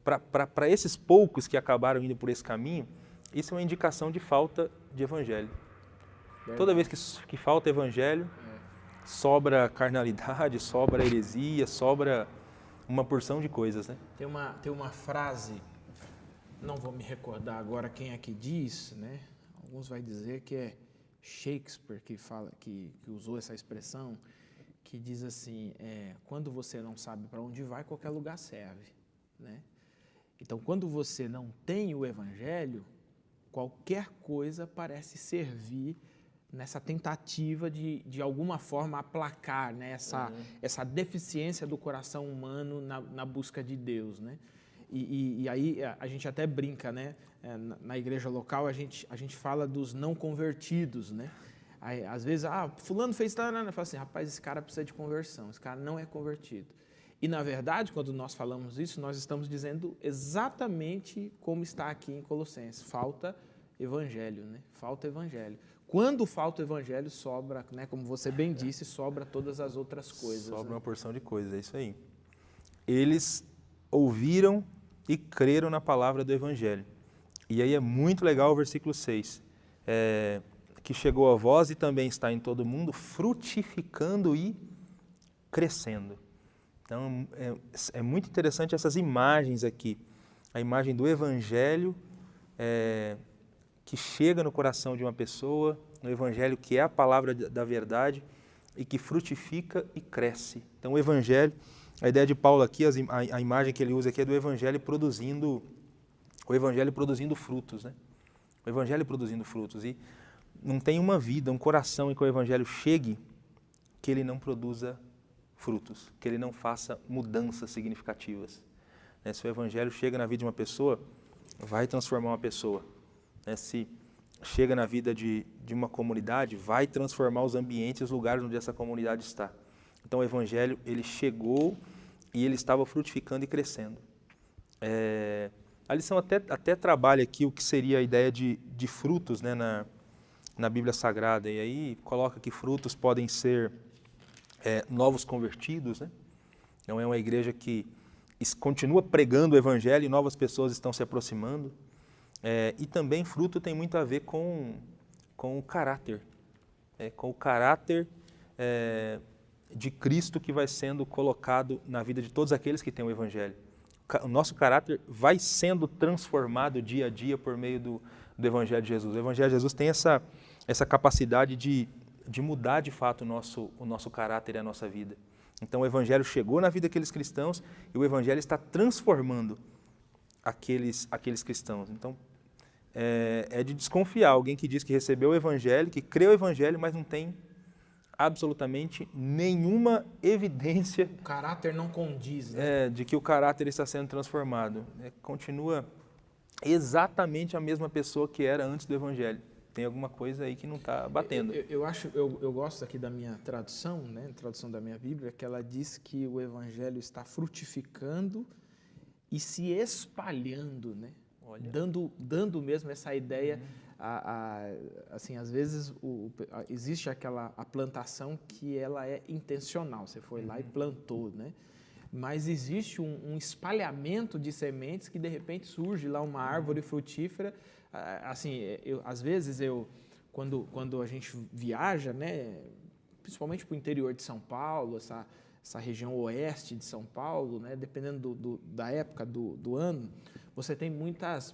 para esses poucos que acabaram indo por esse caminho, isso é uma indicação de falta de evangelho. Toda vez que falta evangelho, sobra carnalidade, sobra heresia, sobra uma porção de coisas, né? Tem uma frase, não vou me recordar agora quem é que diz, né? Alguns vai dizer que é Shakespeare que usou essa expressão, que diz assim, quando você não sabe para onde vai, qualquer lugar serve, né? Então, quando você não tem o evangelho, qualquer coisa parece servir nessa tentativa de alguma forma aplacar, né, essa deficiência do coração humano na busca de Deus, né? E aí a gente até brinca, né? Na igreja local a gente fala dos não convertidos, né? Aí, às vezes, fulano fez tal, eu falo assim, rapaz, esse cara precisa de conversão, esse cara não é convertido. E, na verdade, quando nós falamos isso, nós estamos dizendo exatamente como está aqui em Colossenses. Falta evangelho, né? Falta evangelho. Quando falta o evangelho, sobra, né, como você bem disse, sobra todas as outras coisas. Sobra, né? uma porção de coisas, é isso aí. Eles ouviram e creram na palavra do evangelho. E aí é muito legal o versículo 6. Que chegou a vós e também está em todo mundo, frutificando e crescendo. Então, é muito interessante essas imagens aqui. A imagem do evangelho que chega no coração de uma pessoa, no evangelho que é a palavra da verdade e que frutifica e cresce. Então, o evangelho, a ideia de Paulo aqui, a imagem que ele usa aqui é do evangelho produzindo frutos, né? O evangelho produzindo frutos. E não tem uma vida, um coração em que o evangelho chegue que ele não produza frutos, que ele não faça mudanças significativas. Se o evangelho chega na vida de uma pessoa, vai transformar uma pessoa. Se chega na vida de uma comunidade, vai transformar os ambientes, os lugares onde essa comunidade está. Então o evangelho, ele chegou e ele estava frutificando e crescendo. A lição até trabalha aqui o que seria a ideia de frutos, né, na Bíblia Sagrada. E aí coloca que frutos podem ser novos convertidos, né? Então é uma igreja que continua pregando o evangelho e novas pessoas estão se aproximando. E também fruto tem muito a ver com o caráter, com o caráter de Cristo que vai sendo colocado na vida de todos aqueles que têm o evangelho. O nosso caráter vai sendo transformado dia a dia por meio do evangelho de Jesus. O evangelho de Jesus tem essa capacidade de mudar de fato o nosso caráter e a nossa vida. Então o evangelho chegou na vida daqueles cristãos e o evangelho está transformando aqueles cristãos. Então é de desconfiar alguém que diz que recebeu o evangelho, que creu o evangelho, mas não tem absolutamente nenhuma evidência. O caráter não condiz, né? De que o caráter está sendo transformado. Continua exatamente a mesma pessoa que era antes do evangelho. tem alguma coisa aí que não está batendo. Eu gosto aqui da minha tradução, né, tradução da minha Bíblia, que ela diz que o evangelho está frutificando e se espalhando, né? Olha. Dando mesmo essa ideia, assim, às vezes existe a plantação que ela é intencional, você foi lá e plantou, né? Mas existe um espalhamento de sementes que de repente surge lá uma árvore frutífera. Assim, às vezes quando a gente viaja, né, principalmente para o interior de São Paulo, essa região oeste de São Paulo, né, dependendo da época do ano, você tem muitas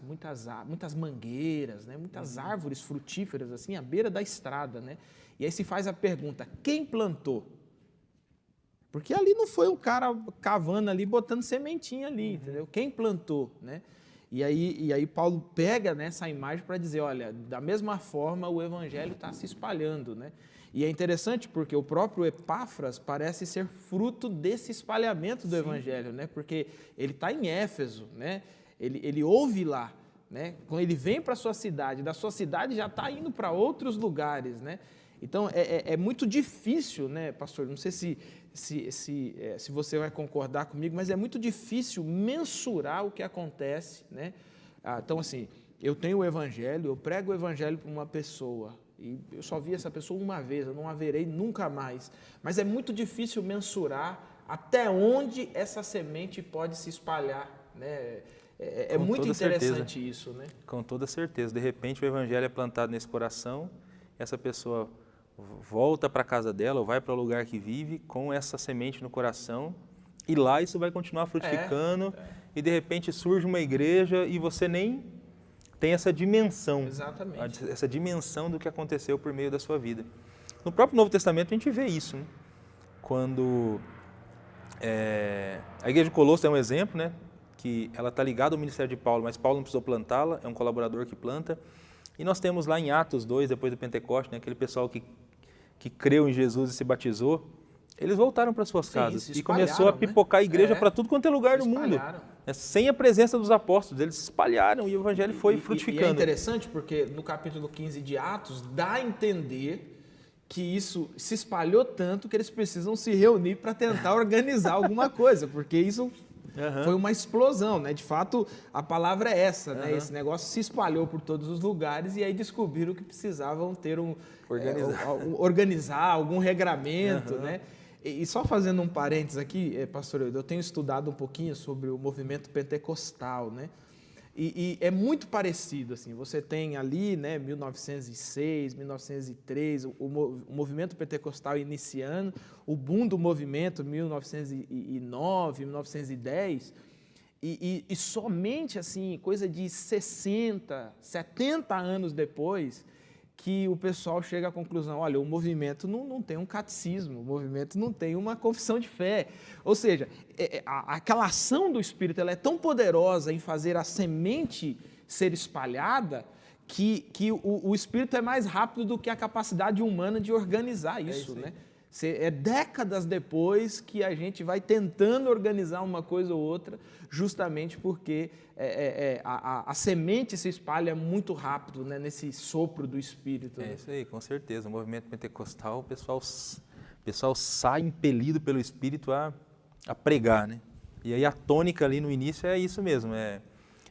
mangueiras, né, muitas árvores frutíferas assim à beira da estrada, né? E aí se faz a pergunta: quem plantou? Porque ali não foi um cara cavando ali, botando sementinha ali, entendeu? Quem plantou, né? E aí Paulo pega nessa imagem para dizer, olha, da mesma forma o evangelho está se espalhando, né? E é interessante porque o próprio Epáfras parece ser fruto desse espalhamento do evangelho, né? Porque ele está em Éfeso, né? Ele ouve lá, né? Quando ele vem para a sua cidade, da sua cidade já está indo para outros lugares, né? Então é muito difícil, né, pastor? Não sei se você vai concordar comigo, mas é muito difícil mensurar o que acontece, né? Então, assim, eu tenho o evangelho, eu prego o evangelho para uma pessoa, e eu só vi essa pessoa uma vez, eu não a verei nunca mais. Mas é muito difícil mensurar até onde essa semente pode se espalhar, né? É muito interessante certeza. Isso, né? Com toda certeza. De repente o evangelho é plantado nesse coração, essa pessoa volta para a casa dela ou vai para o lugar que vive com essa semente no coração e lá isso vai continuar frutificando e de repente surge uma igreja e você nem tem essa dimensão. Exatamente. Essa dimensão do que aconteceu por meio da sua vida. No próprio Novo Testamento a gente vê isso, né? Quando a igreja de Colosso é um exemplo, né? Que ela está ligada ao ministério de Paulo, mas Paulo não precisou plantá-la, é um colaborador que planta. E nós temos lá em Atos 2, depois do Pentecoste, né, aquele pessoal que creu em Jesus e se batizou, eles voltaram para suas casas e começou a pipocar a igreja para tudo quanto é lugar do mundo. Sem a presença dos apóstolos, eles se espalharam e o evangelho foi frutificando. E é interessante porque no capítulo 15 de Atos dá a entender que isso se espalhou tanto que eles precisam se reunir para tentar organizar alguma coisa, porque isso foi uma explosão, né? De fato, a palavra é essa, né? Esse negócio se espalhou por todos os lugares e aí descobriram que precisavam ter organizar algum regramento, né? E só fazendo um parênteses aqui, pastor, eu tenho estudado um pouquinho sobre o movimento pentecostal, né? E é muito parecido, assim, você tem ali, né, 1906, 1903, o movimento pentecostal iniciando, o boom do movimento 1909, 1910, e somente, assim, coisa de 60, 70 anos depois, que o pessoal chega à conclusão, olha, o movimento não tem um catecismo, o movimento não tem uma confissão de fé. Ou seja, aquela ação do Espírito ela é tão poderosa em fazer a semente ser espalhada que o Espírito é mais rápido do que a capacidade humana de organizar isso, né? É décadas depois que a gente vai tentando organizar uma coisa ou outra, justamente porque a semente se espalha muito rápido, né, nesse sopro do Espírito. É isso aí, com certeza. O movimento pentecostal, o pessoal sai impelido pelo Espírito a pregar, né? E aí a tônica ali no início é isso mesmo, é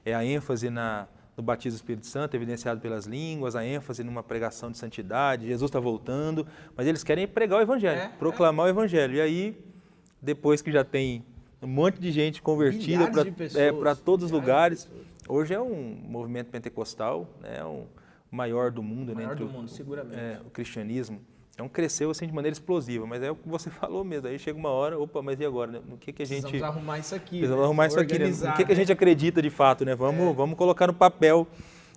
a ênfase no batismo do Espírito Santo, evidenciado pelas línguas, a ênfase numa pregação de santidade, Jesus está voltando, mas eles querem pregar o Evangelho, proclamar o Evangelho. E aí, depois que já tem um monte de gente convertida para todos os lugares, hoje é um movimento pentecostal, né, o maior do mundo, maior do mundo, seguramente. O cristianismo. Então cresceu assim de maneira explosiva, mas é o que você falou mesmo, aí chega uma hora, mas e agora? Né? No que a gente... Precisamos arrumar isso aqui, Precisamos arrumar isso aqui, né? No que a gente acredita de fato, né? Vamos colocar no papel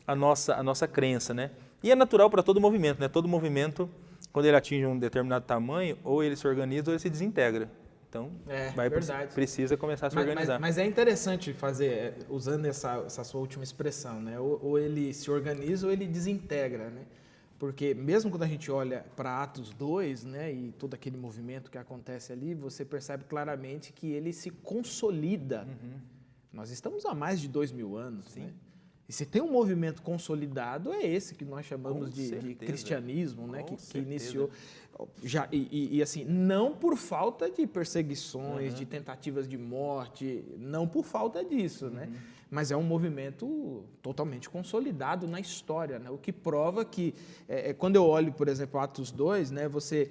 a nossa crença, né? E é natural para todo movimento, né? Todo movimento, quando ele atinge um determinado tamanho, ou ele se organiza ou ele se desintegra. Então, precisa começar a se organizar. Mas é interessante fazer, usando essa sua última expressão, né? Ou ele se organiza ou ele desintegra, né? Porque mesmo quando a gente olha para Atos 2, né, e todo aquele movimento que acontece ali, você percebe claramente que ele se consolida. Nós estamos há mais de 2000 anos, né? se tem um movimento consolidado, é esse que nós chamamos Com de certeza. cristianismo, né? Com Que certeza. iniciou. Assim, não por falta de perseguições, de tentativas de morte, não por falta disso, né? Mas é um movimento totalmente consolidado na história, né? O que prova que, quando eu olho, por exemplo, Atos 2, né? Você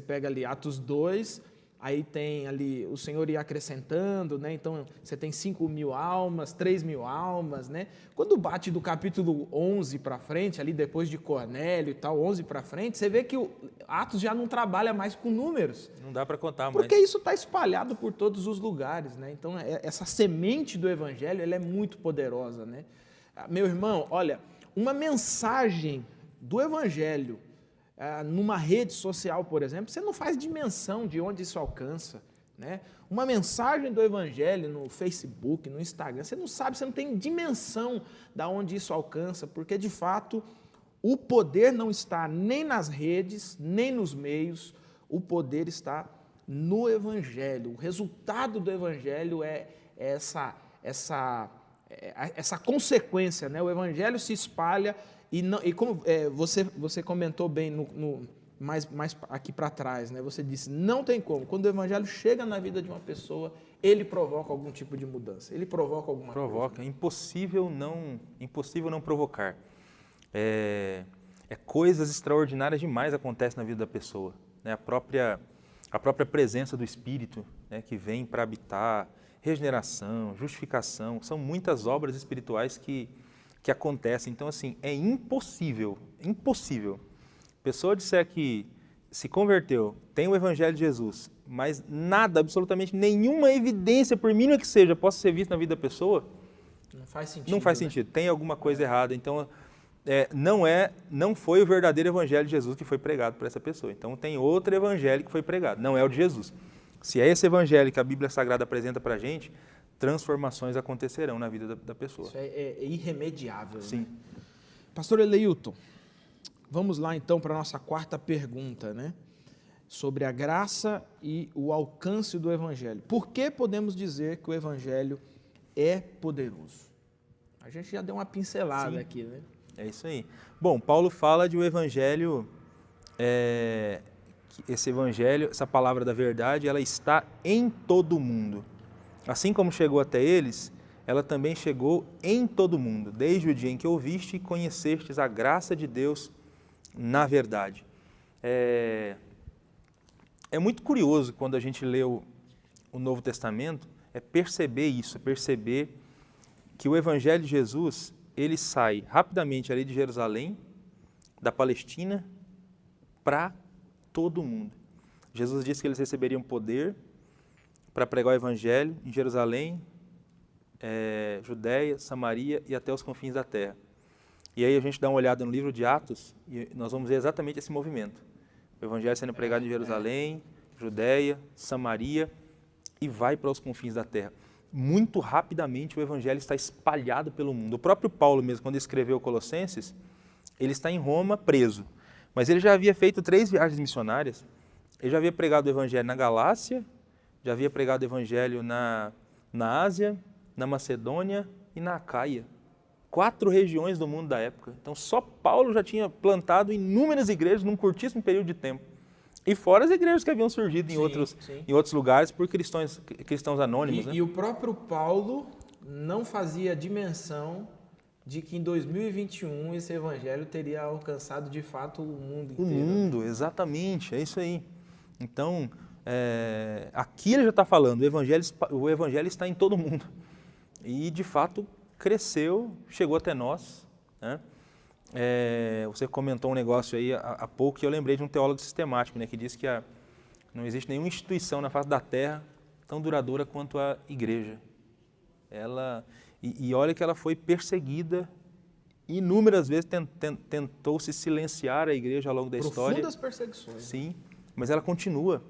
pega ali Atos 2, aí tem ali o Senhor ia acrescentando, né? Então você tem 5.000 almas, 3.000 almas, né? Quando bate do capítulo 11 para frente, ali depois de Cornélio e tal, 11 para frente, você vê que o Atos já não trabalha mais com números. Não dá para contar mais. Porque isso está espalhado por todos os lugares, né? Então essa semente do Evangelho, ela é muito poderosa, né? Meu irmão, olha, uma mensagem do Evangelho numa rede social, por exemplo, você não faz dimensão de onde isso alcança, né? Uma mensagem do Evangelho no Facebook, no Instagram, você não sabe, você não tem dimensão de onde isso alcança, porque de fato o poder não está nem nas redes, nem nos meios, o poder está no Evangelho. O resultado do Evangelho é essa consequência, né? O Evangelho se espalha e como você comentou bem mais aqui para trás, né? Você disse, não tem como. Quando o Evangelho chega na vida de uma pessoa, ele provoca algum tipo de mudança, ele provoca alguma coisa. Provoca, é impossível não provocar. Coisas extraordinárias demais acontecem na vida da pessoa, né? A própria presença do Espírito, né, que vem para habitar, regeneração, justificação, são muitas obras espirituais que acontecem. Então, assim, é impossível. Pessoa disser que se converteu, tem o Evangelho de Jesus, mas nada, absolutamente nenhuma evidência, por mínima que seja, possa ser vista na vida da pessoa, não faz sentido. Não faz sentido. Tem alguma coisa errada. Então, não foi o verdadeiro Evangelho de Jesus que foi pregado por essa pessoa. Então, tem outro Evangelho que foi pregado, não é o de Jesus. Se é esse Evangelho que a Bíblia Sagrada apresenta para a gente, transformações acontecerão na vida da pessoa. Isso é irremediável. Sim. Né? Pastor Eleilton, vamos lá então para a nossa quarta pergunta, né? Sobre a graça e o alcance do Evangelho. Por que podemos dizer que o Evangelho é poderoso? A gente já deu uma pincelada aqui, né? É isso aí. Bom, Paulo fala de um Evangelho, esse Evangelho, essa palavra da verdade, ela está em todo o mundo. Assim como chegou até eles, ela também chegou em todo o mundo, desde o dia em que ouviste e conhecestes a graça de Deus na verdade. É muito curioso quando a gente lê o Novo Testamento, perceber isso, perceber que o Evangelho de Jesus, ele sai rapidamente ali de Jerusalém, da Palestina, para todo mundo. Jesus disse que eles receberiam poder para pregar o Evangelho em Jerusalém, Judéia, Samaria e até os confins da terra. E aí a gente dá uma olhada no livro de Atos e nós vamos ver exatamente esse movimento. O Evangelho sendo pregado em Jerusalém, Judéia, Samaria e vai para os confins da terra. Muito rapidamente o Evangelho está espalhado pelo mundo. O próprio Paulo mesmo, quando escreveu Colossenses, ele está em Roma preso. Mas ele já havia feito 3 viagens missionárias. Ele já havia pregado o Evangelho na Galácia, já havia pregado o Evangelho na Ásia, na Macedônia e na Acaia. 4 regiões do mundo da época. Então só Paulo já tinha plantado inúmeras igrejas num curtíssimo período de tempo. E fora as igrejas que haviam surgido em outros lugares por cristãos anônimos. E o próprio Paulo não fazia dimensão de que em 2021 esse evangelho teria alcançado de fato o mundo inteiro. O mundo, exatamente, é isso aí. Então, aqui ele já está falando, o evangelho está em todo mundo. E, de fato, cresceu, chegou até nós, né? Você comentou um negócio aí há pouco que eu lembrei de um teólogo sistemático, né, que diz que não existe nenhuma instituição na face da terra tão duradoura quanto a igreja. E olha que ela foi perseguida inúmeras vezes, tentou se silenciar a igreja ao longo da história. Profundas perseguições. Sim, mas ela continua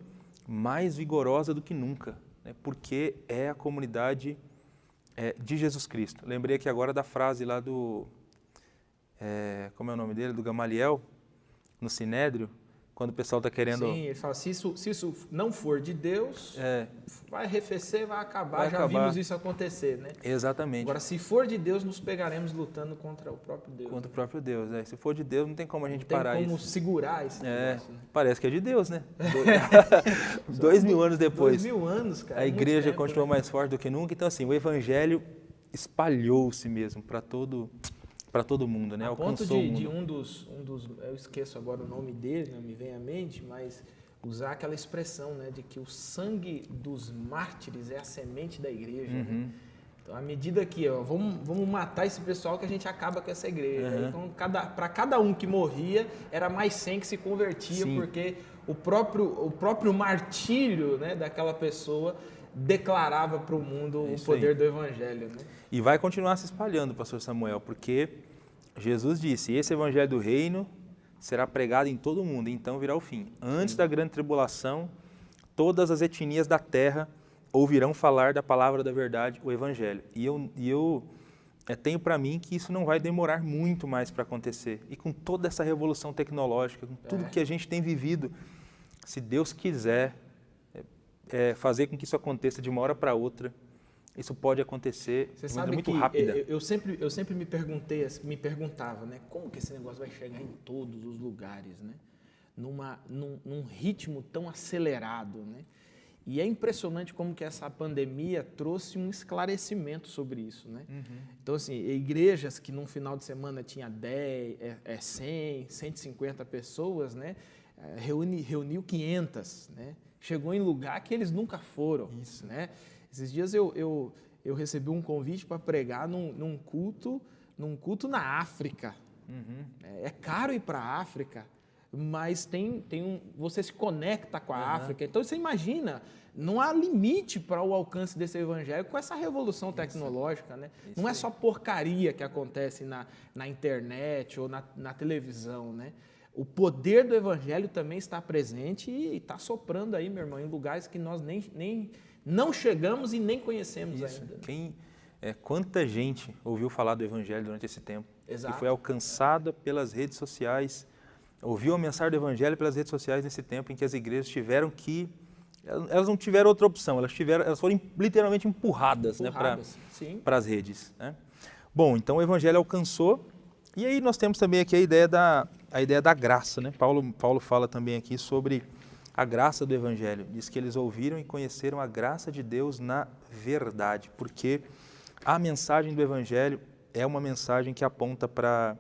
mais vigorosa do que nunca, né, porque é a comunidade de Jesus Cristo. Lembrei aqui agora da frase lá do... como é o nome dele? Do Gamaliel, no Sinédrio, quando o pessoal está querendo... Sim, ele fala, se isso não for de Deus, vai arrefecer, vai acabar. Já vimos isso acontecer, né? Exatamente. Agora, se for de Deus, nos pegaremos lutando contra o próprio Deus. Contra o próprio Deus, Se for de Deus, não tem como a gente Não parar isso. tem como segurar esse negócio, né? Parece que é de Deus, né? 2000 anos depois. 2000 anos, cara. A igreja continuou mais forte do que nunca. Então, assim, o evangelho espalhou-se mesmo para todo mundo, né? A Alcançou ponto o mundo. de um dos, eu esqueço agora o nome dele, não me vem à mente, mas usar aquela expressão, né, de que o sangue dos mártires é a semente da igreja. Né? Então, à medida que, vamos matar esse pessoal que a gente acaba com essa igreja. Então, para cada um que morria, era mais 100 que se convertia, porque o próprio martírio, né, daquela pessoa declarava para o mundo o poder do evangelho. Né? E vai continuar se espalhando, pastor Samuel, porque Jesus disse, esse evangelho do reino será pregado em todo o mundo, então virá o fim. Antes da grande tribulação, todas as etnias da terra ouvirão falar da palavra da verdade, o evangelho. E eu tenho para mim que isso não vai demorar muito mais para acontecer. E com toda essa revolução tecnológica, com tudo que a gente tem vivido, se Deus quiser fazer com que isso aconteça de uma hora para outra, isso pode acontecer de maneira muito rápida. Eu sempre me perguntava, né, como que esse negócio vai chegar em todos os lugares, né, num ritmo tão acelerado, né? E é impressionante como que essa pandemia trouxe um esclarecimento sobre isso, né? Então, assim, igrejas que num final de semana tinha 10, 100, 150 pessoas, né, reuniu 500, né? Chegou em lugar que eles nunca foram, né? Esses dias eu recebi um convite para pregar num culto na África. É caro ir para a África, mas você se conecta com a África. Então, você imagina, não há limite para o alcance desse evangelho com essa revolução tecnológica. Né? Não é só porcaria que acontece na internet ou na televisão, né? O poder do evangelho também está presente e está soprando aí, meu irmão, em lugares que nós nem não chegamos e nem conhecemos ainda. Quanta gente ouviu falar do evangelho durante esse tempo? Exato. E foi alcançada pelas redes sociais, ouviu a mensagem do evangelho pelas redes sociais nesse tempo em que as igrejas tiveram que... Elas não tiveram outra opção, elas foram literalmente empurradas, né, para as redes. Né? Bom, então o evangelho alcançou, e aí nós temos também aqui a ideia da graça. Né? Paulo fala também aqui sobre a graça do evangelho. Diz que eles ouviram e conheceram a graça de Deus na verdade, porque a mensagem do evangelho é uma mensagem que aponta para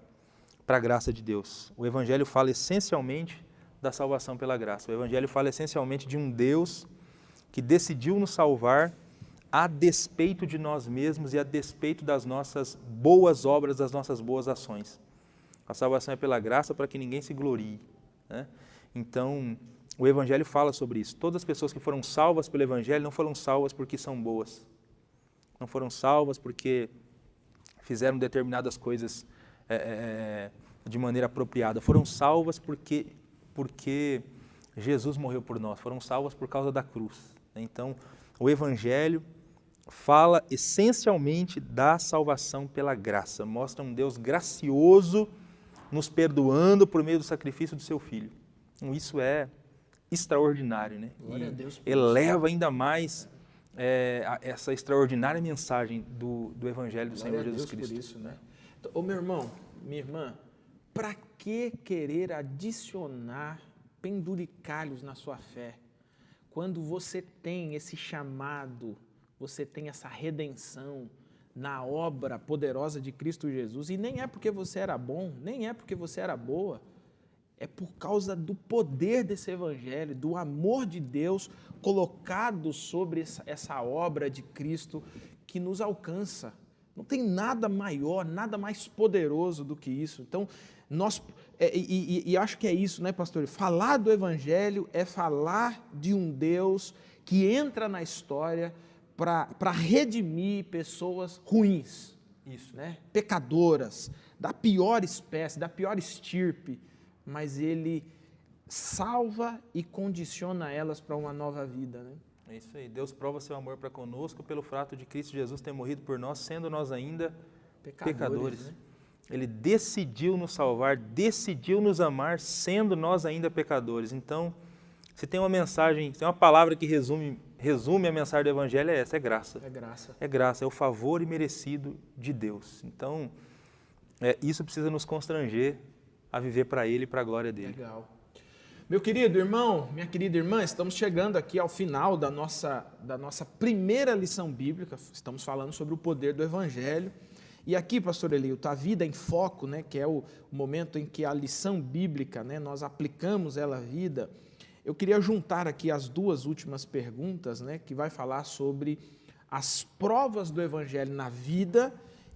a graça de Deus. O evangelho fala essencialmente da salvação pela graça. O evangelho fala essencialmente de um Deus que decidiu nos salvar a despeito de nós mesmos e a despeito das nossas boas obras, das nossas boas ações. A salvação é pela graça para que ninguém se glorie. Né? Então, o evangelho fala sobre isso. Todas as pessoas que foram salvas pelo evangelho não foram salvas porque são boas. Não foram salvas porque fizeram determinadas coisas de maneira apropriada. Foram salvas porque Jesus morreu por nós. Foram salvas por causa da cruz. Então, o evangelho fala essencialmente da salvação pela graça. Mostra um Deus gracioso nos perdoando por meio do sacrifício do seu Filho. Então, isso é extraordinário, né? Glória a Deus por eleva ainda mais essa extraordinária mensagem do Evangelho do Senhor Jesus Cristo. Por isso, né? Então, meu irmão, minha irmã, para que querer adicionar penduricalhos na sua fé, quando você tem esse chamado, você tem essa redenção na obra poderosa de Cristo Jesus, e nem é porque você era bom, nem é porque você era boa, é por causa do poder desse evangelho, do amor de Deus colocado sobre essa obra de Cristo que nos alcança. Não tem nada maior, nada mais poderoso do que isso. Então, e acho que é isso, né, pastor? Falar do evangelho é falar de um Deus que entra na história para redimir pessoas ruins, Isso. Né? Pecadoras, da pior espécie, da pior estirpe, mas ele salva e condiciona elas para uma nova vida. Né? É isso aí. Deus prova seu amor para conosco pelo fato de Cristo Jesus ter morrido por nós, sendo nós ainda pecadores. Né? Ele decidiu nos salvar, decidiu nos amar, sendo nós ainda pecadores. Então, se tem uma mensagem, se tem uma palavra que resume a mensagem do Evangelho, é essa, é graça. É graça. É graça, é o favor imerecido de Deus. Então, isso precisa nos constranger a viver para Ele e para a glória dEle. Legal. Meu querido irmão, minha querida irmã, estamos chegando aqui ao final da nossa primeira lição bíblica. Estamos falando sobre o poder do Evangelho. E aqui, pastor Elilton, a vida em foco, né, que é o momento em que a lição bíblica, né, nós aplicamos ela à vida. Eu queria juntar aqui as duas últimas perguntas, né, que vai falar sobre as provas do Evangelho na vida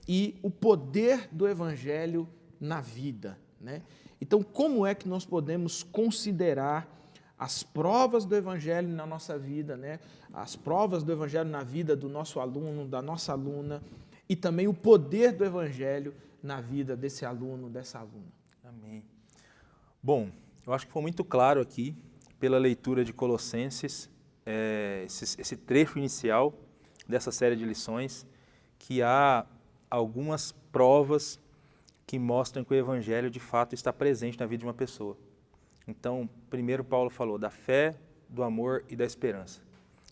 e o poder do Evangelho na vida, né? Então, como é que nós podemos considerar as provas do Evangelho na nossa vida, né? As provas do Evangelho na vida do nosso aluno, da nossa aluna, e também o poder do Evangelho na vida desse aluno, dessa aluna? Amém. Bom, eu acho que foi muito claro aqui, pela leitura de Colossenses, esse trecho inicial dessa série de lições, que há algumas provas que mostram que o Evangelho de fato está presente na vida de uma pessoa. Então, primeiro Paulo falou da fé, do amor e da esperança.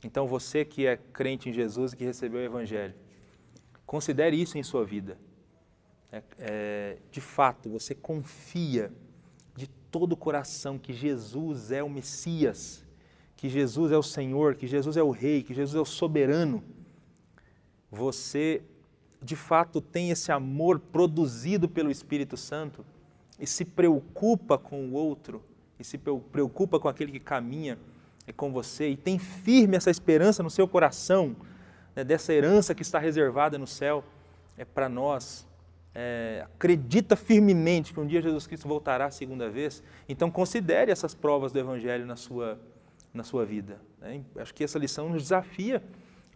Então, você que é crente em Jesus e que recebeu o Evangelho, considere isso em sua vida. De fato, você confia de todo o coração que Jesus é o Messias, que Jesus é o Senhor, que Jesus é o Rei, que Jesus é o soberano. Você, de fato, tem esse amor produzido pelo Espírito Santo e se preocupa com o outro, e se preocupa com aquele que caminha com você, e tem firme essa esperança no seu coração, né, dessa herança que está reservada no céu para nós. Acredita firmemente que um dia Jesus Cristo voltará a segunda vez. Então considere essas provas do Evangelho na sua vida, né? Acho que essa lição nos desafia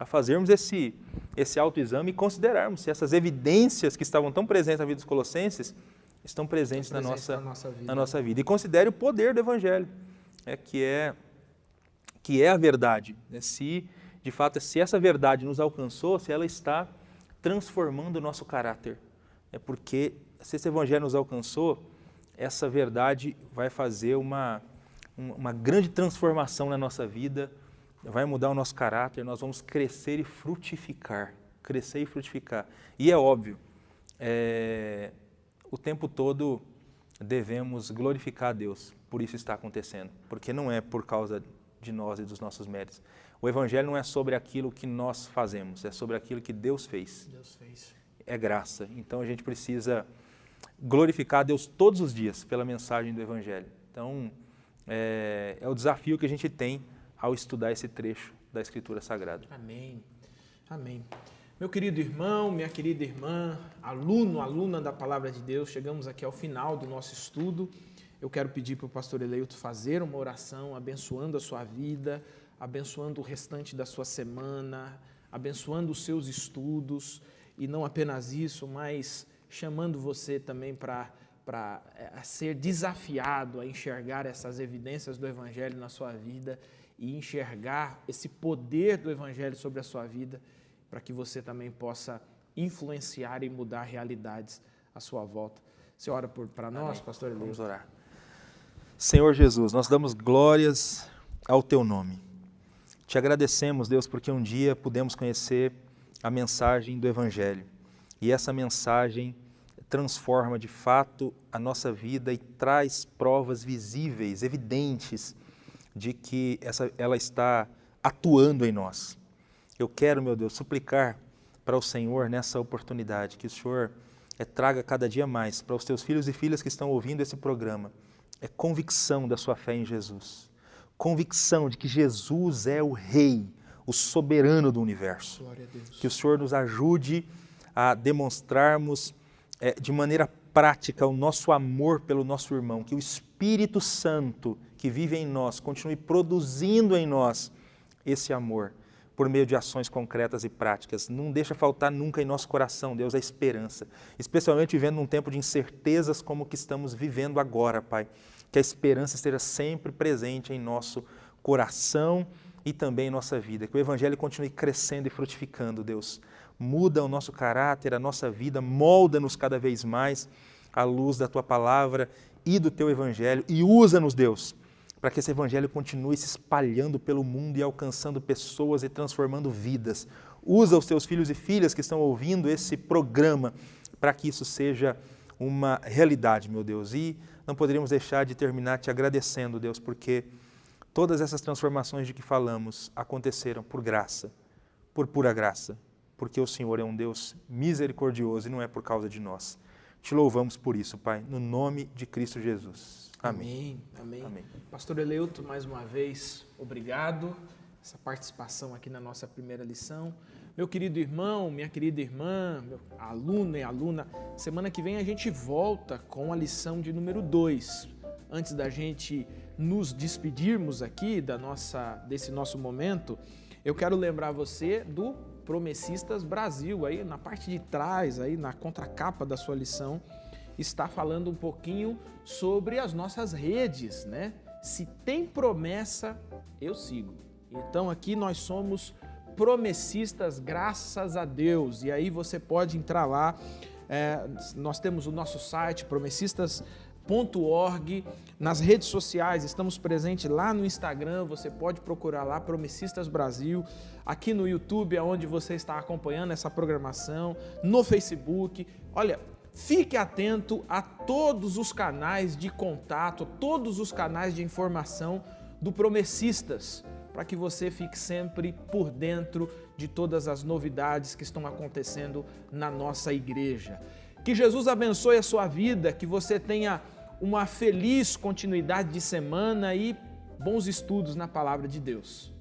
a fazermos esse autoexame e considerarmos se essas evidências que estavam tão presentes na vida dos colossenses estão presentes na nossa vida. E considere o poder do Evangelho, que é a verdade, né? Se de fato essa verdade nos alcançou, se ela está transformando o nosso caráter. Porque se esse Evangelho nos alcançou, essa verdade vai fazer uma grande transformação na nossa vida, vai mudar o nosso caráter, nós vamos crescer e frutificar. E é óbvio, o tempo todo devemos glorificar a Deus, por isso está acontecendo, porque não é por causa de nós e dos nossos méritos. O Evangelho não é sobre aquilo que nós fazemos, é sobre aquilo que Deus fez. É graça. Então a gente precisa glorificar a Deus todos os dias pela mensagem do Evangelho. Então é o desafio que a gente tem ao estudar esse trecho da Escritura Sagrada. Amém. Amém. Meu querido irmão, minha querida irmã, aluno, aluna da Palavra de Deus, chegamos aqui ao final do nosso estudo. Eu quero pedir para o pastor Elilton fazer uma oração abençoando a sua vida, abençoando o restante da sua semana, abençoando os seus estudos, e não apenas isso, mas chamando você também para ser desafiado a enxergar essas evidências do Evangelho na sua vida e enxergar esse poder do Evangelho sobre a sua vida, para que você também possa influenciar e mudar realidades à sua volta. Você ora para nós, pastor Elilton? Vamos orar. Senhor Jesus, nós damos glórias ao Teu nome. Te agradecemos, Deus, porque um dia pudemos conhecer a mensagem do Evangelho. E essa mensagem transforma de fato a nossa vida e traz provas visíveis, evidentes, de que ela está atuando em nós. Eu quero, meu Deus, suplicar para o Senhor nessa oportunidade, que o Senhor traga cada dia mais para os teus filhos e filhas que estão ouvindo esse programa, convicção da sua fé em Jesus, convicção de que Jesus é o Rei, o soberano do universo. Glória a Deus. Que o Senhor nos ajude a demonstrarmos de maneira prática o nosso amor pelo nosso irmão, que o Espírito Santo que vive em nós continue produzindo em nós esse amor por meio de ações concretas e práticas. Não deixa faltar nunca em nosso coração, Deus, a esperança, especialmente vivendo num tempo de incertezas como o que estamos vivendo agora, Pai. Que a esperança esteja sempre presente em nosso coração e também em nossa vida. Que o Evangelho continue crescendo e frutificando, Deus. muda o nosso caráter, a nossa vida, molda-nos cada vez mais à luz da Tua palavra e do Teu Evangelho e usa-nos, Deus, para que esse Evangelho continue se espalhando pelo mundo e alcançando pessoas e transformando vidas. Usa os Teus filhos e filhas que estão ouvindo esse programa para que isso seja uma realidade, meu Deus. E não poderíamos deixar de terminar te agradecendo, Deus, porque todas essas transformações de que falamos aconteceram por graça, por pura graça, porque o Senhor é um Deus misericordioso e não é por causa de nós. Te louvamos por isso, Pai, no nome de Cristo Jesus. Amém. Amém. Amém. Pastor Eleuto, mais uma vez, obrigado. Essa participação aqui na nossa primeira lição. Meu querido irmão, minha querida irmã, meu aluno e aluna, semana que vem a gente volta com a lição de número 2. Antes da gente nos despedirmos aqui desse nosso momento, eu quero lembrar você do Promessistas Brasil, aí na parte de trás, aí na contracapa da sua lição, está falando um pouquinho sobre as nossas redes, né? Se tem promessa, eu sigo. Então aqui nós somos promessistas, graças a Deus. E aí você pode entrar lá, nós temos o nosso site, promessistas.org, nas redes sociais, estamos presentes lá no Instagram, você pode procurar lá, Promessistas Brasil, aqui no YouTube, onde você está acompanhando essa programação, no Facebook. Olha, fique atento a todos os canais de contato, todos os canais de informação do Promessistas, para que você fique sempre por dentro de todas as novidades que estão acontecendo na nossa igreja. Que Jesus abençoe a sua vida, que você tenha uma feliz continuidade de semana e bons estudos na Palavra de Deus.